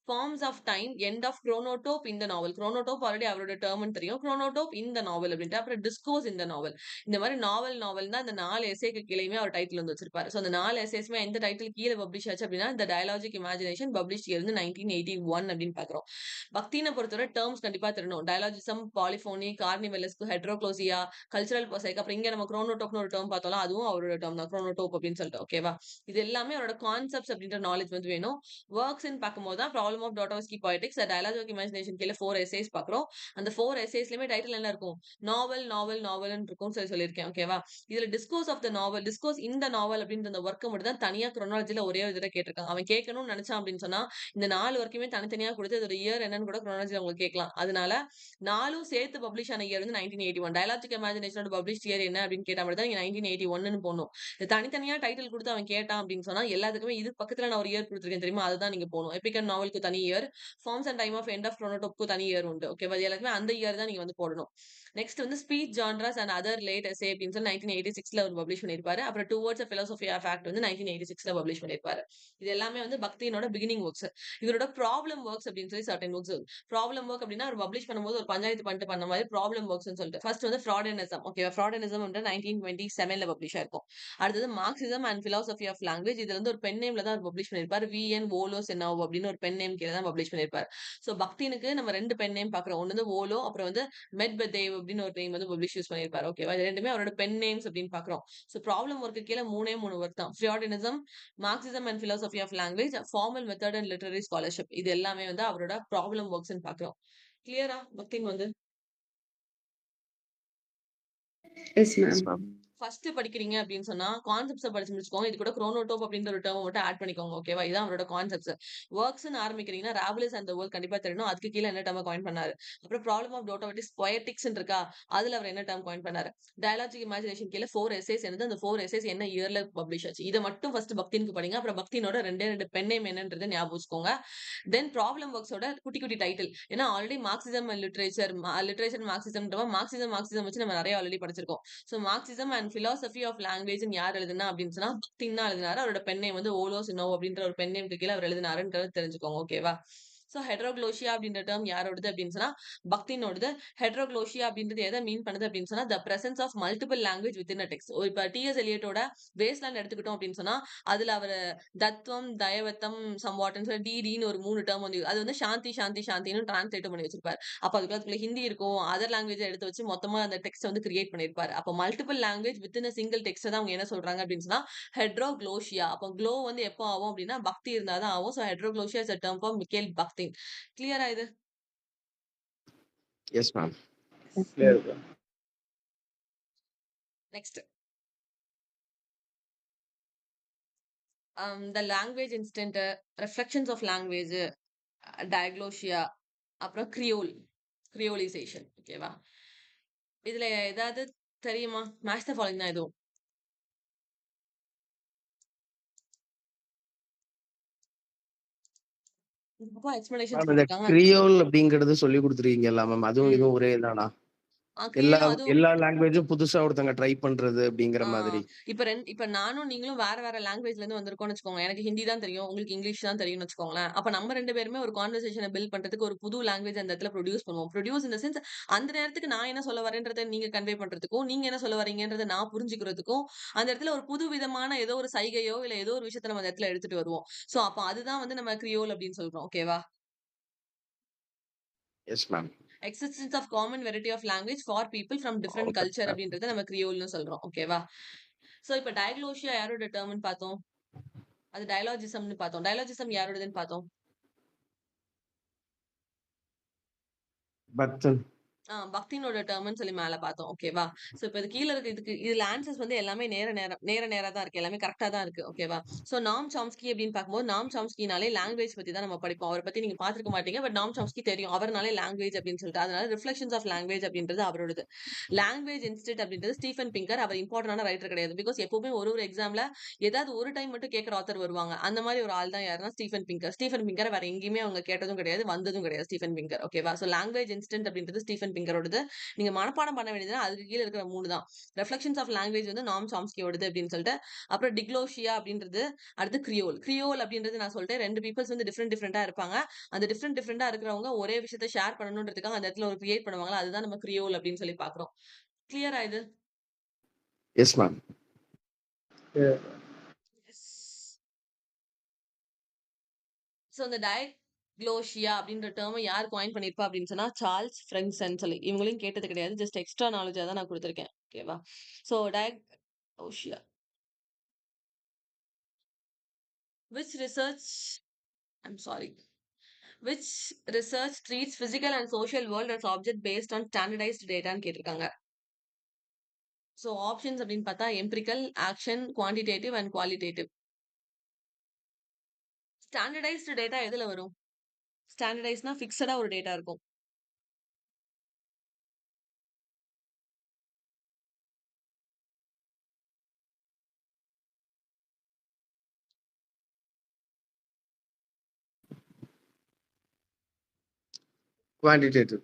forms of time, end of chronotope இந்த நாவல். குரோனோடோப் ஆல்ரெடி அவரோட டேர்ம்னு தெரியும். குரோனோடோப் இந்த நாவல் அப்படின்ட்டு. அப்புறம் டிஸ்கோர்ஸ் இந்த நாவல். இந்த மாதிரி நாவல் தான் இந்த 4 எஸ்ஸேக்கு கீழேயுமே அவர் டைட்டில் வந்து வச்சிருப்பாரு. ஸோ அந்த 4 எஸ்ஸேஸ்மே எந்த டைட்டில் கீழே பப்ளிஷ் ஆச்சு அப்படின்னா இந்த டயலாஜிக் இமேஜினேஷன் பப்ளிஷ் இயர் வந்து 1981 அப்படின்னு பாக்குறோம். பக்தினை பொறுத்தவரை டேர்ம்ஸ் கண்டிப்பா தெரியணும். டயலாஜிசம், பாலிஃபோனி, கார்னிவலஸ்க், ஹெட்ரோக்ளோசியா, கல்ச்சுரல் பொசைக். அப்புறம் இங்க நம்ம குரோனோடோப்னு ஒரு டேர்ம் பார்த்தோம்ல அதுவும் அவரோட டேர்ம் தான். குரோனோடோப் அப்படின்னு சொல்லிட்டு. ஓகேவா? இது எல்லாமே அவரோட கான்செப்ட்ஸ் அப்படின்ற நாலேஜ் வந்து வேணும். ஒர்க்ஸ்ன்னு பார்க்கும்போது தான் ப்ராப்ளம் ஆஃப் டோட்டோவஸ்கி பொயட்டிக்ஸ், டயலாஜிக் இமேஜினேஷன் கீழே 4 எஸ்ஸேஸ் பாக்குறோம். அந்த 4 எஸ்ஸேஸ்லயுமே டைட்டில் என்ன இருக்கும்? நாவல்னு இருக்கும் சொல்லியிருக்கேன். ஓகேவா? இதுல discourse of the novel, discourse இந்த நாவல் அப்படின்ற அந்த ஒர்க்கை மட்டும் தான் தனியா குரோனாலஜில ஒரே ஒரு தடவை கேட்டிருக்காங்க. அவன் கேட்கணும்னு நினைச்சான் அப்படின்னு சொன்னா இந்த 4 ஒர்க்குமே தனித்தனியா கொடுத்து அதோட இயர் என்னன்னு கூட குரோனாலஜில உங்களுக்கு கேட்கலாம். அதனால 4ம் சேர்த்து பப்ளிஷ் ஆன இயர் வந்து 1981. டயலாஜிக் இமேஜினேஷனோட பப்ளிஷ் இயர் என்ன அப்படின்னு கேட்டா மட்டும் தான் இங்க 1981ன்னு போடணும். இது தனித்தனியா டைட்டில் கொடுத்து அவன் கேட்டான் அப்படின்னு சொன்னா எல்லாத்துக்குமே இது பக்கத்துல நான் ஒரு இயர் கொடுத்துருக்கேன் தெரியுமா? அதுதான் நீங்க போகணும். எபிக் அண்ட் நாவலுக்கு தனி year, forms and time of end of குரோனோடோப்க்கு தனி இயர் உண்டு. ஓகேவா? இது எல்லாத்துக்குமே அந்த இயர் தான் நீங்க வந்து போடணும். நெக்ஸ்ட் வந்து speech genres and other late essay அப்படின்னு சொல்லி 1986ல அவர் பப்ளிஷ் பண்ணியிருப்பாரு. அப்புறம் towards a philosophy of act வந்து 1986ல பப்ளிஷ் பண்ணியிருப்பாரு. இது எல்லாமே வந்து பக்தியினோட பிகினிங் ஒர்க்ஸ். இவரோட ப்ராப்ளம் ஒர்க்ஸ் அப்படின்னு சொல்லி சர்டன் ஒர்க்ஸ். ப்ராப்ளம் ஒர்க் அப்படின்னா அவர் பப்ளிஷ் பண்ணும்போது ஒரு பஞ்சாயத்து பண்ணிட்டு பண்ண மாதிரி ப்ராப்ளம் ஒர்க்ஸ் சொல்லிட்டு. ஃபர்ஸ்ட் வந்து ஃப்ராடனிசம். ஓகேவா? ஃப்ராடனிசம் வந்து 1927ல பப்ளிஷ் ஆயிருக்கும். அடுத்தது Marxism and philosophy of language. இதுல வந்து ஒரு பென் நேம்ல தான் அவர் பப்ளிஷ் பண்ணியிருப்பாரு. VN வோலோ செனாவ் அப்படின்னு ஒரு பென் நேம் கீழே தான் பப்ளிஷ் பண்ணியிருப்பாரு. சோ பக்தினுக்கு நம்ம 2 பென் நேம் பாக்குறோம். ஒன்னு வந்து வோலோ, அப்புறம் வந்து மெட்பதேவ் அப்படின்னு ஒரு நேம் வந்து பப்ளிஷ் யூஸ் பண்ணியிருப்பாரு. ஓகேவா? இது ரெண்டுமே அவரோட பென் நேம்ஸ் அப்படின்னு பாக்குறோம். சோ ப்ராப்ளம் ஒர்க்கு கீழே 3 ஒர்க் தான். Freudianism, Marxism and philosophy of language, formal method and literary scholarship. இது எல்லாமே வந்து அவரோட ப்ராப்ளம் ஒர்க்ஸ் பாக்குறோம். கிளியரா பக்தின் வந்து? Yes ma'am. ஃபர்ஸ்ட் படிக்கிறீங்க அப்படின்னு சொன்னா கான்செப்ட்ஸை படிச்சு முடிச்சுக்கோங்க. இது கூட குரோனோடோப் அப்படின்ற ஒரு டேர்ம் மட்டும் ஆட் பண்ணிக்கோங்க. ஓகேவா? இதான் அவரோட கான்செப்ட்ஸ். ஒர்க்ஸ்னு ஆரம்பிக்கிறீங்கன்னா ராபுலிஸ் அண்ட் ஒர்க் கண்டிப்பா தெரியணும். அதுக்கு கீழே என்ன டேர்ம் காயின் பண்ணாரு. அப்புறம் ப்ராப்ளம் ஆஃப் டோட்டோட்டிஸ் பொயட்டிக்ஸ் இருக்கா, அதுல அவர் என்ன டேர்ம் காயின் பண்ணாரு. டயலாஜிக் இமேஜினேஷன் கீழே 4 எஸ்ஏஸ் என்னது, அந்த 4 எஸ்ஏஸ் என்ன இயர்ல பப்ளிஷ் ஆச்சு. இதை மட்டும் ஃபர்ஸ்ட் பக்தினுக்கு படிங்க. அப்புறம் பக்தினோட ரெண்டு பென் நேம் என்னன்றது ஞாபகம் வச்சுக்கோங்க. தென் ப்ராப்ளம் ஒர்க்ஸோட குட்டி குட்டி டைட்டில். ஏன்னா already Marxism and literature Marxism வச்சு நம்ம நிறைய ஆல்ரெடி படிச்சிருக்கோம். So Marxism and philosophy of language யார் எழுதுனா அப்படின்னு சொன்னா பக்தின் தான் எழுதினாரு. அவரோட பென் நேம் வந்து ஓலோ சினோ அப்படின்ற ஒரு பென் நேம்க்கு கீழே அவர் எழுதினாருன்றது தெரிஞ்சுக்கோங்க. ஓகேவா? ஸோ ஹெட்ரோக்ளோஷியா அப்படின்ற டேர்ம் யாரோடது அப்படின்னு சொன்னா பக்தினோடது. ஹெட்ரோக்ளோஷியா அப்படின்றது எதை மீன் பண்ணுது அப்படின்னு சொன்னா the presence of multiple language within a text. இப்ப டிஎஸ் எலியட்டோட வேஸ்ட்லேண்ட் எடுத்துக்கிட்டோம் அப்படின்னு சொன்னா அதுல அவர் தத்துவம் தயவத்தம் சம்வாட்னு சொல்லி டிடின்னு ஒரு 3 டேர்ம் வந்து அது வந்து சாந்தின்னு டிரான்ஸ்லேட் பண்ணி வச்சிருப்பாரு. அப்ப அதுக்குள்ள ஹிந்தி இருக்கும், அதர் லாங்குவேஜ் எடுத்து வச்சு மொத்தமா அந்த டெக்ஸ்ட் வந்து கிரியேட் பண்ணிருப்பாரு. அப்ப multiple language within a single text தான் அவங்க என்ன சொல்றாங்க அப்படின்னு சொன்னா ஹெட்ரோக்ளோஷியா. அப்ப க்ளோ வந்து எப்போ ஆகும் அப்படின்னா பக்தி இருந்தாதான் ஆகும். So heteroglossia is a term for Mikhail Bakhtin. கிளியரா இது? Yes ma'am. Yes, Clear, ma'am. bro. Next the language instinct, reflections of language, diaglossia, அப்புறம் கிரியோலைசேஷன். ஓகேவா? இதுல ஏதாவது தெரியுமா? மேட்ச் த ஃபாலோயிங் தான் எதுவும். இந்த பக்கம் எக்ஸ்பிளனேஷன்ஸ் மேம் இந்த கொடுத்துருக்காங்க. கிரியோல் அப்படிங்கறது சொல்லி கொடுத்துருக்கீங்கல்ல மேம், அதுவும் ம். இதுவும் ஒரே தானா? எல்லா கிரியேலும் அதுவும் எல்லா லாங்குவேஜும் புதுசா ஒருத்தங்க ட்ரை பண்றது அப்படிங்கிற ஆ மாதிரி. இப்ப நானும் நீங்களும் வேற லாங்குவேஜ்ல இருந்து வந்திருக்கோம்னு வச்சுக்கோங்க. எனக்கு ஹிந்தி தான் தெரியும், உங்களுக்கு இங்கிலீஷ் தான் தெரியும்னு வச்சுக்கோங்களேன். அப்ப நம்ம 2 பேருமே ஒரு கான்வர்சேஷனை பில்ட் பண்றதுக்கு ஒரு புது லாங்குவேஜ் அந்த இடத்துல ப்ரொடியூஸ் பண்ணுவோம். ப்ரொடியூஸ் இன் த சென்ஸ் அந்த நேரத்துக்கு நான் என்ன சொல்ல வரேன்றதை நீங்க கன்வே பண்றதுக்கும், நீங்க என்ன சொல்ல வரீங்கன்றதை நான் புரிஞ்சுக்கிறதுக்கும், அந்த இடத்துல ஒரு புது விதமான ஏதோ ஒரு சைகையோ இல்ல ஏதோ ஒரு விஷயத்த நம்ம அந்த இடத்துல எடுத்துட்டு வருவோம். சோ அப்ப அதுதான் வந்து நம்ம கிரியோல் அப்படின்னு சொல்றோம். ஓகேவா? Yes ma'am. Existence of common variety of language for people from different culture அப்படின்றத நம்ம கிரியோல்னு சொல்றோம். ஓகேவா? சோ இப்ப டயக்ளோஷியா யாரோட டேர்ம்னு பார்த்தோம், அது டயலாஜிசம்னு பார்த்தோம். டயலாஜிசம் யாரோடதுன்னு பார்த்தோம். பக்தன். பக்தினோட டேர்ம்னு சொல்லி மேல பார்த்தோம். ஓகேவா? சோ இப்ப இது கீழ இருக்கு. இதுல ஆன்சர்ஸ் வந்து எல்லாமே நேரா தான் இருக்கு. எல்லாமே கரெக்ட்டா தான் இருக்கு. ஓகேவா? சோ நாம் சாம்ஸ்கி அப்படின்னு பார்க்கும்போது நாம் சாம்ஸ்கினாலே லாங்குவேஜ் பத்தி தான் நம்ம படிப்போம். அவரை பத்தி நீங்க பார்த்திருக்க மாட்டீங்க. பட் நாம் சாம்ஸ்கி தெரியும். அவர்னாலே லாங்குவேஜ் அப்படின்னு சொல்லிட்டு அதனால ரிஃப்ளெக்ஷன்ஸ் ஆஃப் லாங்குவேஜ் அப்படின்றது அவரோடது. லாங்குவேஜ் இன்ஸ்டிட்யூட் அப்படின்றது ஸ்டீஃபன் பிங்கர். அவர் இம்பார்ட்டன்டான ரைட்டர் கிடையாது. பிகாஸ் எப்பவுமே ஒரு எக்ஸாம்ல ஏதாவது ஒரு டைம் மட்டும் கேட்கிற ஆத்தர் வருவாங்க. அந்த மாதிரி ஒரு ஆள் தான் யாருன்னா ஸ்டீஃபன் பிங்கர். ஸ்டீஃபன் பிங்கர் வேற எங்கேயுமே அவங்க கேட்டதும் கிடையாது, வந்ததும் கிடையாது ஸ்டீஃபன் பிங்கர். ஓகேவா? சோ லாங்குவேஜ் இன்ஸ்டிட்யூட் அப்படின்றது ஸ்டீஃபன் பிங்கரோடது. நீங்க மனப்பாடம் பண்ண வேண்டியதுன்னா அதுக்கு கீழ இருக்கிற 3 தான். ரெஃப்ளெக்ஷன்ஸ் ஆஃப் லாங்குவேஜ் வந்து நாம் சாம்ஸ்கியோடது அப்படின்னு சொல்லிட்டு, அப்புறம் டிக்ளோஷியா அப்படின்றது, அடுத்து கிரியோல் அப்படின்றது நான் சொல்லிட்டேன். 2 பீப்பிள்ஸ் வந்து டிஃபரெண்டா இருப்பாங்க. அந்த டிஃபரெண்டா இருக்கிறவங்க ஒரே விஷயத்த ஷேர் பண்ணணும்ன்றதுக்காக அந்த இடத்துல ஒரு கிரியேட் பண்ணுவாங்களா, அதுதான் நம்ம கிரியோல் அப்படின்னு சொல்லி பாக்குறோம். கிளியரா இது? Yes ma'am. Clear. சோ இந்த டயக்ளோஷியா அப்படின்ற டேர்மை யார் காயின் பண்ணிருப்பா அப்படின்னு சொன்னா சார்ல்ஸ் ஃப்ரெங்க்சன் சொல்லி. இவங்களையும் கேட்டது கிடையாது, ஜஸ்ட் எக்ஸ்ட்ரா நாலேஜா தான் நான் கொடுத்திருக்கேன். ஓகேவா? So diaglossia which research I'm sorry which research treats physical and social world as object based on standardized data ன்னு கேட்டிருக்காங்க. ஸோ ஆப்ஷன்ஸ் அப்படின்னு பார்த்தா empirical, action, quantitative and qualitative. Standardised data எதுல வரும்? ஸ்டாண்டர்டைஸ்னா ஃபிக்ஸடா ஒரு டேட்டா இருக்கும். குவான்டிடேட்டிவ்.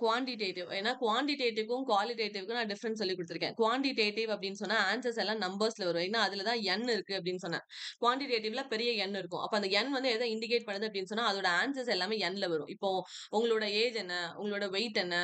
குவான்டிடேட்டிவ். ஏன்னா குவான்டிடேட்டிவ்க்கும் குவாலிட்டேட்டிவ்க்கும் நான் டிஃபரன்ஸ் சொல்லி கொடுத்துருக்கேன். குவான்டிடேட்டிவ் அப்படின்னு சொன்னா ஆன்சர்ஸ் எல்லாம் நம்பர்ஸ்ல வரும். ஏன்னா அதுல தான் n இருக்கு அப்படின்னு சொன்னேன். குவான்டிடேட்டிவ்ல பெரிய n இருக்கும். அப்ப அந்த n வந்து எதை இண்டிகேட் பண்ணுது அப்படின்னு சொன்னா அதோட ஆன்சர்ஸ் எல்லாமே nல வரும். இப்போ உங்களோட ஏஜ் என்ன, உங்களோட வெயிட் என்ன,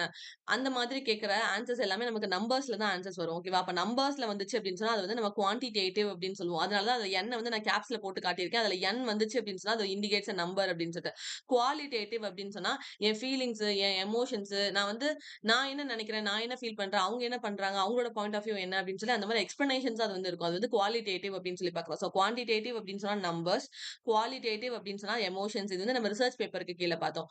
அந்த மாதிரி கேட்கிற ஆன்சர்ஸ் எல்லாமே நமக்கு நம்பர்ஸ்ல தான் ஆன்சர்ஸ் வரும். ஓகேவா? அப்ப நம்பர்ஸ்ல வந்துச்சு அப்படின்னு சொன்னா அது வந்து நம்ம குவான்டிடேட்டிவ் அப்படின்னு சொல்லுவோம். அதனால தான் அந்த n வந்து நான் கேப்ஸ்ல போட்டு காட்டியிருக்கேன். அதுல n வந்துச்சு அப்படின்னு சொன்னா அது இண்டிகேட்ஸ் நம்பர் அப்படின்னு சொல்லிட்டு. குவாலிட்டேட்டிவ் அப்படின்னு சொன்னா என் ஃபீலிங்ஸ், என் எமோஷன் எமோஷன்ஸ், நான் என்ன நினைக்கிறேன், நான் என்ன ஃபீல் பண்றேன், அவங்க என்ன பண்றாங்க, அவங்களோட பாயிண்ட் ஆஃப் வியூ என்ன அப்படின்னு சொல்லி அந்த மாதிரி எக்ஸ்பிளனேஷன்ஸ் அது இருக்கும். அது குவாலிட்டேட்டிவ் அப்படின்னு சொல்லி பார்க்கலாம். ஸோ குவான்டிடேட்டிவ் அப்படின்னு சொன்னா நம்பர்ஸ், குவாலிட்டேட்டிவ் அப்படின்னு சொன்னா எமோஷன்ஸ். இது நம்ம ரிசர்ச் பேப்பருக்கு கீழே பார்த்தோம்.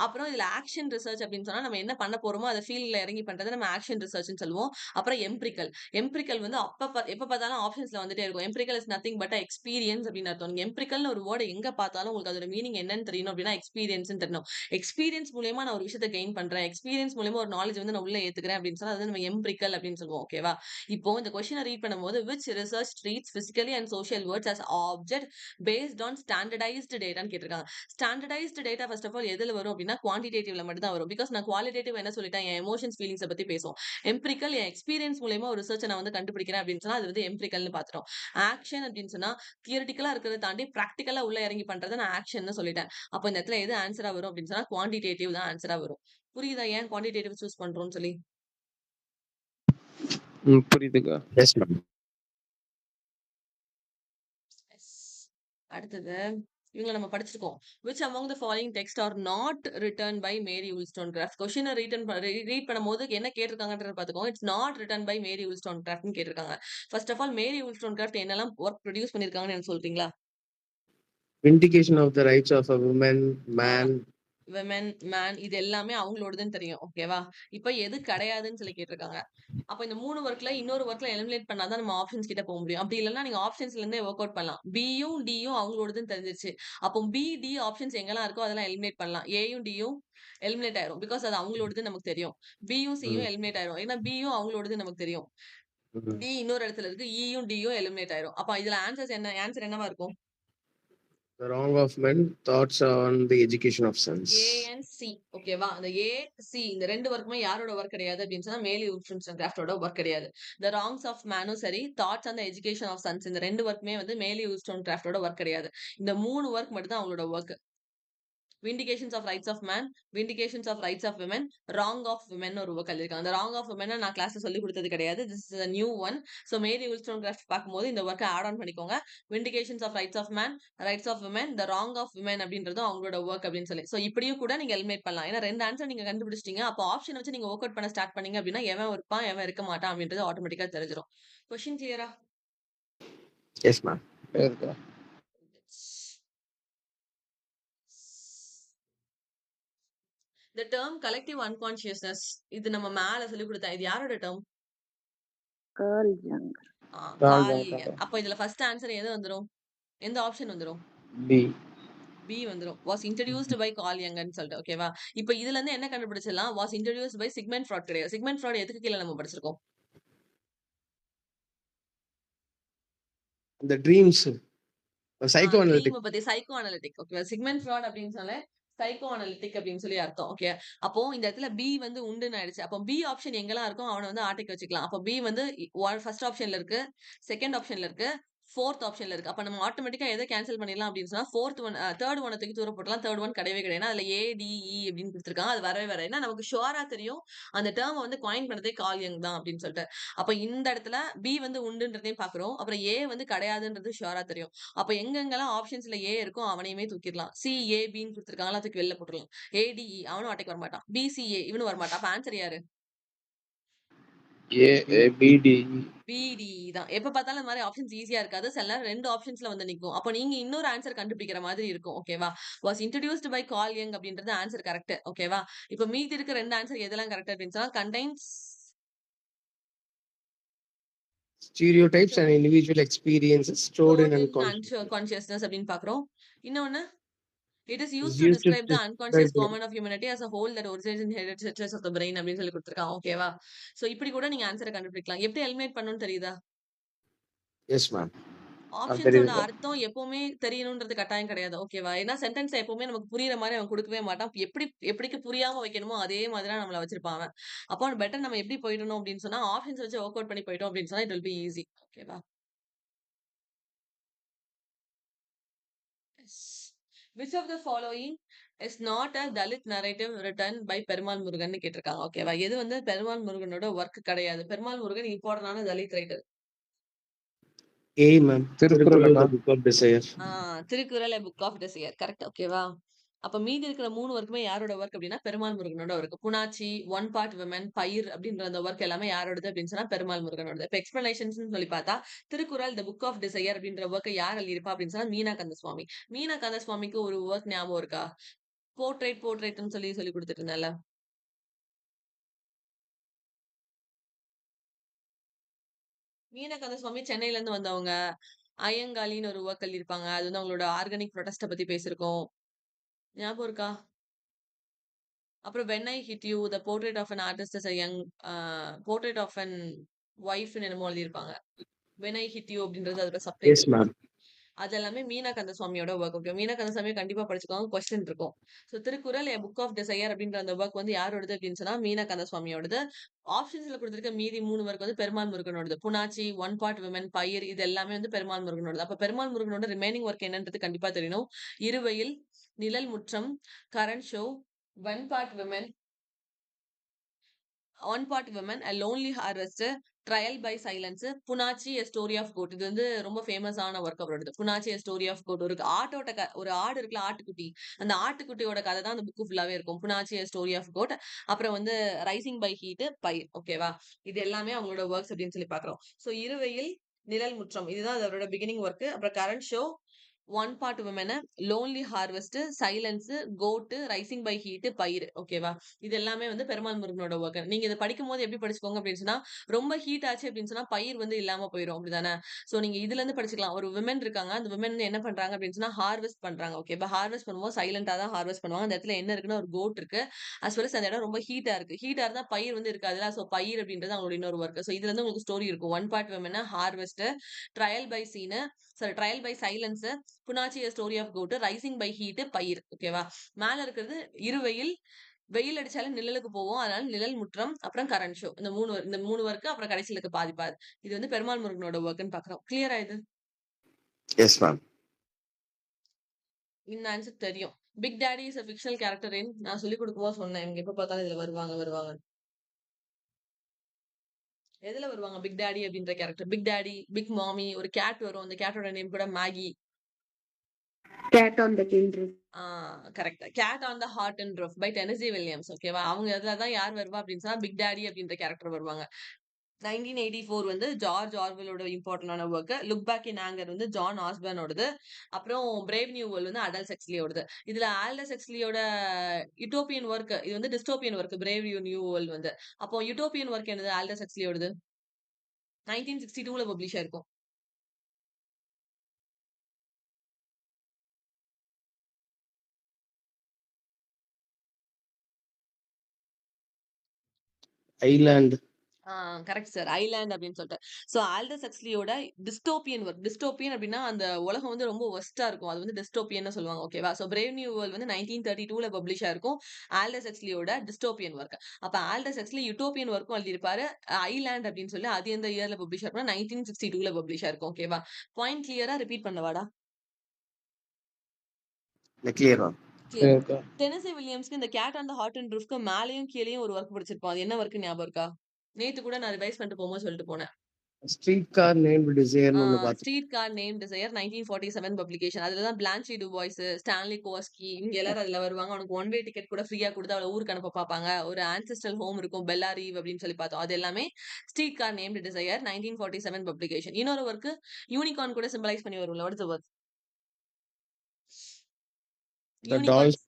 அப்புறம் இதுல ஆக்ஷன் ரிசர்ச் அப்படின்னு சொன்னா நம்ம என்ன பண்ண போறோமோ அதை ஃபீல்ட்ல இறங்கி பண்றது நம்ம ஆக்ஷன் ரிசர்ச்னு சொல்லுவோம். அப்புறம் எம்பிரிக்கல் எப்ப பார்த்தாலும் ஆப்ஷன்ஸ்ல வந்துட்டே இருக்கும். Empirical is nothing but experience அப்படின்னு அர்த்தம். எம்பிரிக்கல்னு ஒரு வேர்டு எங்க பார்த்தாலும் உங்களுக்கு அதோட மீனிங் என்னன்னு தெரியணும் அப்படின்னா எக்ஸ்பீரியன்ஸ் தெரியணும். எக்ஸ்பீரியன்ஸ் மூலமா நான் ஒரு விஷயத்தை கெயின் பண்றேன், எக்ஸ்பீரியன்ஸ் மூலமா ஒரு நாலேஜ் நான் உள்ள ஏத்துக்கிறேன் அப்படின்னு சொன்னா அது நம்ம எம்பிரிக்கல் அப்படின்னு சொல்லுவோம். ஓகேவா? இப்போ இந்த கொஸ்டினை ரீட் பண்ணும்போது which research treats physically and social words as object based on standardized dataன்னு கேட்டிருக்காங்க. Standardised data first of all எதுல வரும் அப்படின்னா குவான்டிடேட்டிவ்ல மட்டும் தான் வரும். பிகாஸ் நான் குவாலிட்டேட்டிவ் என்ன சொல்லிட்டேன், என் எமோஷன்ஸ் ஃபீலிங்ஸை பத்தி பேசுவோம். எம்பிரிக்கல் என் எக்ஸ்பீரியன்ஸ் மூலமா ஒரு ரிசர்ச்சை நான் கண்டுபிடிக்கிறேன் அப்படின்னு சொன்னா அது எம்பிரிக்கல்னு பாத்துறோம். ஆக்ஷன் அப்படின்னு சொன்னா தியரிட்டிக்கலா இருக்கிறத தாண்டி பிராக்டிக்கலா உள்ள இறங்கி பண்றதை நான் ஆக்ஷன் சொல்லிட்டேன். அப்போ இந்த இடத்துல எது ஆன்சரா வரும் அப்படின்னு சொன்னா குவான்டிடேட்டிவ் தான் ஆன்சரா வரும். புரியுதா ஏன் குவான்டிடேட்டிவ் சூஸ் பண்றோம்னு சொல்லி? புரியுதுங்க. Yes ma'am. அடுத்தது இவங்களை நம்ம படிச்சிருக்கோம். which among the following text are not written by Mary Wollstonecraft? கொஸ்டினை ரீட் பண்ணும்போது என்ன கேட்டிருக்காங்கன்றத பாத்துக்கோங்க. It's not written by Mary wollstonecraftனு கேட்டிருக்காங்க. First of all Mary wollstonecraft என்னெல்லாம் ஒர்க் ப்ரொடியூஸ் பண்ணிருக்காங்கன்னு எனக்கு சொல்றீங்களா? Vindication of the rights of a woman, man. Women, man, இது எல்லாமே அவங்களோடதுன்னு தெரியும். ஓகேவா? இப்ப எது கிடையாதுன்னு சொல்லி கேட்டிருக்காங்க. அப்ப இந்த 3 ஒர்க்ல இன்னொரு ஒர்க்ல எலிமினேட் பண்ணாதான் நம்ம ஆப்ஷன்ஸ் கிட்ட போக முடியும். அப்படி இல்லைன்னா நீங்க ஆப்ஷன்ஸ்ல இருந்தே ஒர்க் அவுட் பண்ணலாம். பியும் டியும் அவங்களோடதுன்னு தெரிஞ்சிருச்சு. அப்போ பி டி ஆப்ஷன்ஸ் எங்கெல்லாம் இருக்கோ அதெல்லாம் எலிமினேட் பண்ணலாம். ஏயும் டியும் எலிமினேட் ஆயிரும். பிகாஸ் அது அவங்களோடது நமக்கு தெரியும். பியும் சியும் எலிமினேட் ஆயிரும். ஏன்னா பியும் அவங்களோடது நமக்கு தெரியும். டி இன்னொரு இடத்துல இருக்கு. இயும் டியும் எலிமினேட் ஆயிரும். அப்ப இதுல ஆன்சர் என்னவா இருக்கும்? The wrong of men, thoughts on the education of sons. A and C. ஓகேவா? அந்த A, C இந்த ரெண்டு ஒர்க்குமே யாரோட ஒர்க் கிடையாது அப்படின்னு சொன்னா மேரி wollstonecraftோட ஒர்க் கிடையாது. The wrongs of manனும் சரி, thoughts on the education of sons இந்த ரெண்டு ஒர்க்குமே மேரி wollstonecraftோட ஒர்க் கிடையாது. இந்த 3 ஒர்க் மட்டும் தான் அவங்களோட work. vindications of rights of man, vindications of rights of women, wrong of women ஒரு ஒர்க் எழுதிருக்காங்க. அந்த wrong of women நான் கிளாஸ்ல சொல்லி கொடுத்தது கிடையாது. this is a new one. so Mary wollstonecraft பார்க்கும்போது இந்த ஒர்க்கை ஆட் ஆன் பண்ணிக்கோங்க. vindications of rights of man, rights of women, the wrong of women அப்படின்றதும் அவங்களோட ஒர்க் அப்படின்னு சொல்லி. சோ இப்படியும் கூட நீங்க எலிமினேட் பண்ணலாம். ஏன்னா ரெண்டு ஆன்சர் நீங்க கண்டுபிடிச்சிட்டீங்க. அப்போ ஆப்ஷன் வச்சு நீங்க ஒர்க் அவுட் பண்ண ஸ்டார்ட் பண்ணீங்க அப்படின்னா எவன் இருப்பான் எவன் இருக்க மாட்டான் அப்படின்றது ஆட்டோமேட்டிக்கா தெரிஞ்சிடும். கொஸ்டின் கிளியரா? Yes ma'am. The term collective unconsciousness இது நம்ம மேல சொல்லி கொடுத்தா இது யாரோட டேர்ம்? Carl Jung. அப்ப இதுல ஃபர்ஸ்ட் ஆன்சர் எது வந்துரும்? எந்த ஆப்ஷன் வந்துரும்? பி வந்துரும். was introduced by Carl Jung ன்னு சொல்லிட்டு. ஓகேவா? இப்போ இதுல இருந்து என்ன கண்டுபிடிச்சலாம்? was introduced by Sigmund Freud கிடையாது. Sigmund Freud எதுக்கு கீழ நம்ம படிச்சிருக்கோம்? The dreams, psychoanalytic. dream பத்தி psychoanalytic. ஓகேவா? Sigmund Freud அப்படின்னு சொன்னா சைக்கோ அனலிட்டிக் அப்படின்னு சொல்லி அர்த்தம். ஓகே, அப்போ இந்த இடத்துல பி உண்டுன்னு ஆயிடுச்சு. அப்போ பி ஆப்ஷன் எங்கெல்லாம் இருக்கும் அவனை ஆட்டைக்கு வச்சுக்கலாம். அப்போ பி ஃபர்ஸ்ட் ஆப்ஷன்ல இருக்கு, செகண்ட் ஆப்ஷன்ல இருக்கு, ஃபோர்த் ஆப்ஷன்ல இருக்கு. அப்ப நம்ம ஆட்டோமேட்டிக்கா எதை கேன்சல் பண்ணிடலாம் அப்படின்னு சொன்னா தேர்ட் ஒன் தூக்கி தூர போட்டலாம். தேர்ட் ஒன் கிடையவே கிடையாது. அதுல ஏடிஇ அப்படின்னு கொடுத்துருக்காங்க. அது வரவே வர ஏன்னா நமக்கு ஷுவரா தெரியும் அந்த டேர்ம் காயின் பண்ணதே கால் யங் தான் அப்படின்னு சொல்லிட்டு. அப்ப இந்த இடத்துல பி உண்டுன்றதையும் பாக்குறோம். அப்புறம் ஏ கிடையாதுன்றது ஷுவரா தெரியும். அப்ப எங்கெங்கெல்லாம் ஆப்ஷன்ஸ்ல ஏ இருக்கும் அவனையுமே தூக்கிடலாம். சி ஏ பின்னு கொடுத்துருக்காங்களா தூக்கி வெளில போட்டுடலாம். ஏடிஇ அவனும் அட்டைக்கு வரமாட்டான். பிசிஏ இவனும் வரமாட்டான். அப்ப ஆன்சர் யாரு? பிடி தான். எப்ப பார்த்தாலும் இந்த மாதிரி ஆப்ஷன்ஸ் ஈஸியா இருக்காது. சில நேரம் ரெண்டு ஆப்ஷன்ஸ்ல நிக்கும். அப்ப நீங்க இன்னொரு ஆன்சர் கண்டுபிடிக்கிற மாதிரி இருக்கும். ஓகேவா? was introduced by Carl Jung அப்படின்றது ஆன்சர் கரெக்ட். ஓகேவா? இப்ப மீதி இருக்க ரெண்டு ஆன்சர் எதெல்லாம் கரெக்ட் அப்படின்னு சொன்னா contains stereotypes and individual experiences stored in unconsciousness அப்படின்னு பாக்குறோம். இன்னொன்னு it is used to describe the unconscious common of humanity as a whole that originates in hidden sections of the brain அப்படின்னு சொல்லி கொடுத்திருக்காங்க. ஓகேவா? சோ இப்படி கூட நீங்க ஆன்சரை கண்டுபிடிக்கலாம். எப்படி எலிமினேட் பண்ணனும் தெரியுதா? Yes ma'am. ஆப்ஷன்ஸோட அர்த்தம் எப்பவுமே தெரியணும்ன்றது கட்டாயம் கிடையாது. ஓகேவா? ஏன்னா சென்டென்ஸ் எப்பவுமே நமக்கு புரியுற மாதிரி அவன் கொடுக்கவே மாட்டான். எப்படிக்கு புரியாம வைக்கணுமோ அதே மாதிரி தான் நம்மள வச்சிருப்பான் அவன். அப்போ பெட்டர் நம்ம எப்படி போயிடணும் அப்படின்னு சொன்னா ஆப்ஷன்ஸ் வச்சு ஒர்க் அவுட் பண்ணி போயிட்டோம் அப்படின்னு சொன்னா it will be easy. ஓகேவா? Which of the following is not a Dalit narrative written by Perumal Murugan கேட்டிருக்காங்க. ஓகேவா? எது பெருமாள் முருகனோட ஒர்க் கிடையாது. பெருமாள் முருகன் இம்பார்ட்டன்டான Dalit writer. A ma'am. Thirukkural book of desire. Thirukkural book of desire correct. ஓகேவா? அப்ப மீதி இருக்கிற 3 ஒர்க்குமே யாரோட ஒர்க் அப்படின்னா பெருமாள் முருகனோட work. Poonachi, one part women, pyre அப்படின்ற அந்த ஒர்க் எல்லாமே யாரோடது அப்படின்னு சொன்னா பெருமாள் முருகனோடது. இப்ப எக்ஸ்பிளனேஷன்ஸ்னு சொல்லி பார்த்தா Thirukkural the book of desire அப்படின்ற ஒர்க் யார் எழுதியிருப்பா அப்படின்னு சொன்னா மீனா கந்தசுவாமி. மீனா கந்தசுவாமிக்கு ஒரு ஒர்க் ஞாபகம் இருக்கா? போர்ட்ரேட்னு சொல்லி கொடுத்துட்டு இருந்தேன்ல. மீனா கந்தசுவாமி சென்னையில இருந்து வந்தவங்க. ஐயங்காளின்னு ஒரு ஒர்க் எழுதியிருப்பாங்க. அது வந்து அவங்களோட ஆர்கானிக் ப்ரொடெஸ்ட பத்தி பேசியிருக்கோம். ஞாபகம் இருக்கா? அப்புறம் when I hit you the portrait of an artist as a young portrait of an ஒய்ஃப்னு என்னமோ எழுதியிருப்பாங்க. வென் ஐ ஹிட் யூ அப்படின்றது அதோட Yes, சப்டைட்டில். ma'am. அது எல்லாமே மீனா கந்தசுவாமியோட ஒர்க். ஓகே, மீனா கந்தசுவாமியை கண்டிப்பா படிச்சுக்கோங்க, கொஸ்டின் இருக்கும். So Thirukkural a book of desire அப்படின்ற அந்த ஒர்க் வந்து யாரோடது அப்படின்னு சொன்னா மீனா கந்தசுவாமியோடது. ஆப்ஷன்ஸ்ல கொடுத்திருக்க மீதி 3 ஒர்க் வந்து பெருமாள் முருகனோடது. புணாச்சி, ஒன் பார்ட் விமன், பயிர் இது எல்லாமே வந்து பெருமாள் முருகனோடது. அப்ப பெருமாள் முருகனோட ரிமைனிங் ஒர்க் என்னன்றது கண்டிப்பா தெரியணும். இருவயில், Nizhal Mutram, current show, one part women, one part women, a lonely harvester, trial by silence, Poonachi a story of goat. இது வந்து ரொம்ப ஃபேமஸான ஒர்க் அவரோடது. Poonachi a story of goat. ஒரு ஒரு ஆடு இருக்குல்ல, ஆட்டுக்குட்டி. அந்த ஆட்டுக்குட்டியோட கதை தான் அந்த புக்கு ஃபுல்லாவே இருக்கும். புனாச்சி எ ஸ்டோரி ஆஃப் கோட். அப்புறம் வந்து ரைசிங் பை ஹீட், பயிர். ஓகேவா? இது எல்லாமே அவங்களோட ஒர்க்ஸ் அப்படின்னு சொல்லி பார்க்குறோம். ஸோ இருவெயில், நிழல் முற்றம் இதுதான் அவரோட பிகினிங் ஒர்க். அப்புறம் current show, one part women, lonely harvest, silence, goat, rising by heat, pyre. ஓகேவா? இது எல்லாமே வந்து பெருமாள் முருகனோட ஒர்க். நீங்க இதை படிக்கும் போது எப்படி படிச்சுக்கோங்க அப்படின்னு சொன்னா, ரொம்ப ஹீட் ஆச்சு அப்படின்னு சொன்னா பயிர் வந்து இல்லாம போயிடும். அப்படிதானே? சோ நீங்க இதுல இருந்து படிச்சுக்கலாம். ஒரு விமன் இருக்காங்க, அந்த விமன் என்ன பண்றாங்க அப்படின்னு சொன்னா ஹார்வெஸ்ட் பண்றாங்க. ஓகே, ஹார்வெஸ்ட் பண்ணும்போது சைலண்டா தான் ஹார்வெஸ்ட் பண்ணுவாங்க. அந்த இடத்துல என்ன இருக்குன்னா ஒரு கோட் இருக்கு. அஸ் வெல் அஸ் அந்த இடம் ரொம்ப ஹீட்டா இருக்கு. ஹீட்டா இருந்தா பயிர் வந்து இருக்காதுல்ல. சோ பயிர் அப்படின்றது அவங்களோட இன்னொரு ஒர்க். சோ இதுல இருந்து உங்களுக்கு ஸ்டோரி இருக்கும். One part women, harvest, trial by சீனு, sorry trial by silence, Poonachi story of goat, rising by heat, pyre. ஓகேவா? மேல இருக்கிறது இருவெயில், வெயில் அடிச்சாலும் நிழலுக்கு போவோம். அதனால நிழல் முற்றம், அப்புறம் கரண்ட் ஷோ. இந்த மூணு ஒர்க், அப்புறம் கடைசியில இருக்க பாதி பாதி. இது வந்து பெருமாள் முருகனோட ஒர்க்னு பாக்குறோம். கிளியரா இது? Yes, ma'am. இந்த ஆன்சர் தெரியும். Big daddy is a fictional character in நான் சொல்லி கொடுக்கும்போது சொன்னேன். இவங்க எப்ப பார்த்தாலும் இதுல வருவாங்க. எதுல வருவாங்க பிக் டாடி அப்படின்ற character? Big daddy, big mama, ஒரு கேட் வரும். அந்த கேட்டோட நேம் கூட Maggie. Cat on the Tin Roof. Correct. Cat on the hot and roof by Tennessee Williams. ஓகேவா? அவங்க இதுல தான் யார் வருவா அப்படின்னு சொன்னா பிக் டாடி அப்படின்ற கேரக்டர் வருவாங்க. 1984 வந்து ஜார்ஜ் ஆர்வெலோட இம்பார்ட்டன்டான work. Look back in anger வந்து ஜான் ஆஸ்பர்னோடது. அப்புறம் பிரேவ் நியூ வேர்ல்ட் வந்து அடல்ஸ் எக்ஸ்லியோடது. இதுல ஆல்டஸ் எக்ஸ்லியோட யூட்டோப்பியன் ஒர்க், இது வந்து dystopian work. Brave new world வந்து. அப்போ யூட்டோப்பியன் ஒர்க் என்னது ஆல்டஸ் எக்ஸ்லியோடது? 1962ல பப்ளிஷ் ஆயிருக்கும். Island. Correct sir. ஐலாண்ட் அப்படின்னு சொல்லிட்டு. சோ ஆல்டஸ் எக்ஸ்லியோட டிஸ்டோப்பியன் ஒர்க். டிஸ்டோப்பியன் அப்படின்னா அந்த உலகம் வந்து ரொம்ப ஒஸ்டா இருக்கும். அது வந்து டிஸ்டோப்பியன் சொல்லுவாங்க. ஓகேவா? சோ பிரேவ் நியூ வேர்ல்ட் வந்து 1932ல பப்ளிஷ் ஆயிருக்கும். ஆல்டஸ் எக்ஸ்லியோட டிஸ்டோப்பியன் ஒர்க். அப்ப ஆல்டஸ் எக்ஸ்லி யூட்டோப்பியன் ஒர்க்கும் எழுதியிருப்பாரு. ஐலாண்ட் அப்படின்னு சொல்லி அது எந்த இயர்ல பப்ளிஷ் ஆயிருக்கும்? 1962ல பப்ளிஷ் ஆயிருக்கும். ஓகேவா? பாயிண்ட் கிளியரா? ரிப்பீட் பண்ணவாடா? Clear, ma'am. Clear. Okay. Tennessee வில்லியம்ஸ்க்கு இந்த cat on the hot and ரூஃப்க்கு மேலேயும் கீழேயும் ஒரு ஒர்க் படிச்சிருப்போம். அது என்ன ஒர்க் ஞாபகம் இருக்கா? நேத்து கூட நான் ரிவைஸ் பண்ணிட்டு போகும்போது சொல்லிட்டு போனேன். Streetcar named Desire னு ஒண்ணு பார்த்தேன். Street car name desire 1947 publication. அதுலதான் பிளான்சி டுவாய்ஸ், ஸ்டான்லி கோஸ்கி இவங்க எல்லாரும் அதுல வருவாங்க. அவனுக்கு ஒன் வே டிக்கெட் கூட ஃப்ரீயா கொடுத்து அவளை ஊருக்கு அனுப்ப பார்ப்பாங்க. ஒரு ஆன்செஸ்ட்ரல் ஹோம் இருக்கும், பெல்லாரீவ் அப்படின்னு சொல்லி பார்த்தோம். அது எல்லாமே street car name desire 1947 publication. இன்னொரு ஒர்க் யூனிகார்ன் கூட சிம்பலைஸ் பண்ணி வரும்ல. What is the work? The unicorn Dolls.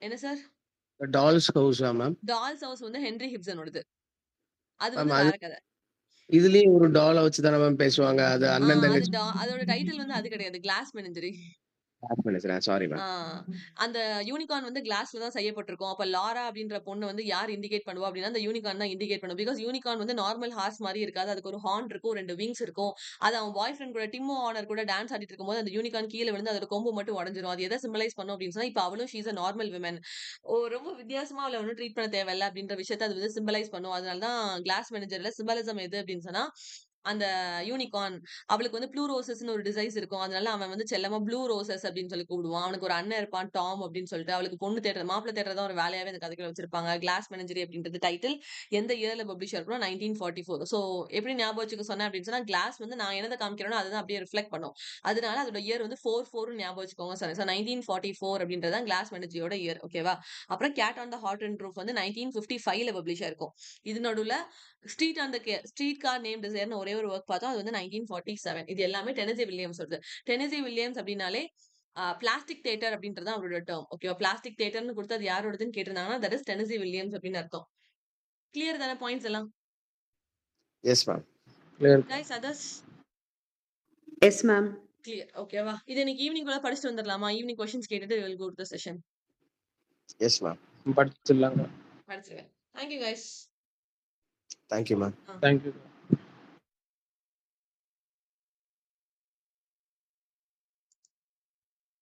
என்ன sir? The Dolls House, ma'am. Dolls house Henry ஹென்ரி ஹிப்சனோடது. அது Ma'am, வந்து வேற கதை. இதுலயும் ஒரு டாலை வச்சு தானே மேம் பேசுவாங்க. அது அண்ணன் அது தங்கச்சி. அதோட டைட்டில் வந்து அது கிடையாது. Glass menagerie. Sorry ma'am. அந்த யூனிகார்ன் வந்து கிளாஸ்ல தான் செய்யப்பட்டிருக்கும். அப்ப லாரா அப்படின்ற பொண்ணு வந்து யார் இண்டிகேட் பண்ணுவா அப்படின்னா அந்த யூனிகார்ன் தான் இண்டிகேட் பண்ணும். பிகாஸ் யூனிகார்ன் வந்து நார்மல் ஹார்ஸ் மாதிரி இருக்காது. அதுக்கு ஒரு ஹார்ன் இருக்கும், 2 விங்ஸ் இருக்கும். அது அவன் பாய் ஃப்ரெண்ட் கூட டிம்மோ ஆனர் கூட டான்ஸ் ஆடிட்டு இருக்கும்போது அந்த யூனிகார்ன் கீழே விழுந்து அதோட கொம்பு மட்டும் உடஞ்சிரும். அது எதை சிம்பலைஸ் பண்ணும் அப்படின்னு சொன்னா இப்ப அவளும் ஷீஸ் அ நார்மல் விமன். ரொம்ப வித்தியாசமா அவளை ஒன்றும் ட்ரீட் பண்ண தேவையில்ல அப்படின்ற விஷயத்த அது வந்து சிம்பலைஸ் பண்ணும். அதனால தான் கிளாஸ் மேனேஜர்ல சிம்பலிசம் எது அப்படின்னு சொன்னா அந்த யூனிகார்ன் அவளுக்கு வந்து ப்ளூ ரோசஸ்னு ஒரு டிசைஸ் இருக்கும். அதனால அவன் வந்து செல்லமா ப்ளூ ரோசஸ் அப்படின்னு சொல்லி கூப்பிடுவான். அவனுக்கு ஒரு அண்ணன் இருப்பான் டாம் அப்படின்னு சொல்லிட்டு. அவளுக்கு பொண்ணு தேடுறது மாப்பிள்ளை தேடுறதா ஒரு வேலையாவே இந்த கதைக்குள்ள வச்சிருப்பாங்க. கிளாஸ் மெனஞ்சரி அப்படின்றது டைட்டில். எந்த இயர்ல பப்ளிஷ் ஆயிருக்கும் 1944. ஸோ எப்படி ஞாபகம் வச்சுக்க சொன்னேன் அப்படின்னு சொன்னா கிளாஸ் வந்து நான் என்னதை காமிக்கிறேனோ அதுதான் அப்படியே ரிஃப்ளெக்ட் பண்ணும். அதனால அதோட இயர் வந்து 44 ஞாபகம் வச்சுக்கோங்க சொன்னேன். ஸோ 1944 அப்படின்றதான் கிளாஸ் மெனஞ்சரியோட இயர். ஓகேவா? அப்புறம் cat on the hot and roof வந்து 1955ல பப்ளிஷ் ஆயிருக்கும். இது நடுவுல ஸ்ட்ரீட் கார் நேம் டிசைர்னு ஒரே ஒரு ஒர்க் பார்த்தோம். அது வந்து 1947. இது எல்லாமே டெனசி வில்லியம்ஸ் வருது. டெனசி வில்லியம்ஸ் அப்படின்னாலே பிளாஸ்டிக் தியேட்டர் அப்படின்றது அவரோட டேர்ம். ஓகேவா? பிளாஸ்டிக் தியேட்டர்னு கொடுத்து அது யாரோடதுன்னு கேட்டிருந்தாங்கன்னா தட் இஸ் டெனசி வில்லியம்ஸ் அப்படின்னு அர்த்தம். கிளியர் தானே பாயிண்ட்ஸ் எல்லாம்? Yes, ma'am. clear. Guys others yes ma'am. Clear. ஓகேவா? இது இன்னைக்கு ஈவினிங் கூட படிச்சுட்டு வந்துடலாமா? ஈவினிங் கொஸ்டின்ஸ் கேட்டுட்டு will go to the session. Yes, ma'am. படிச்சிடலாங்க. படிச்சிருவேன். Thank you guys. Thank you, ma'am. Thank you.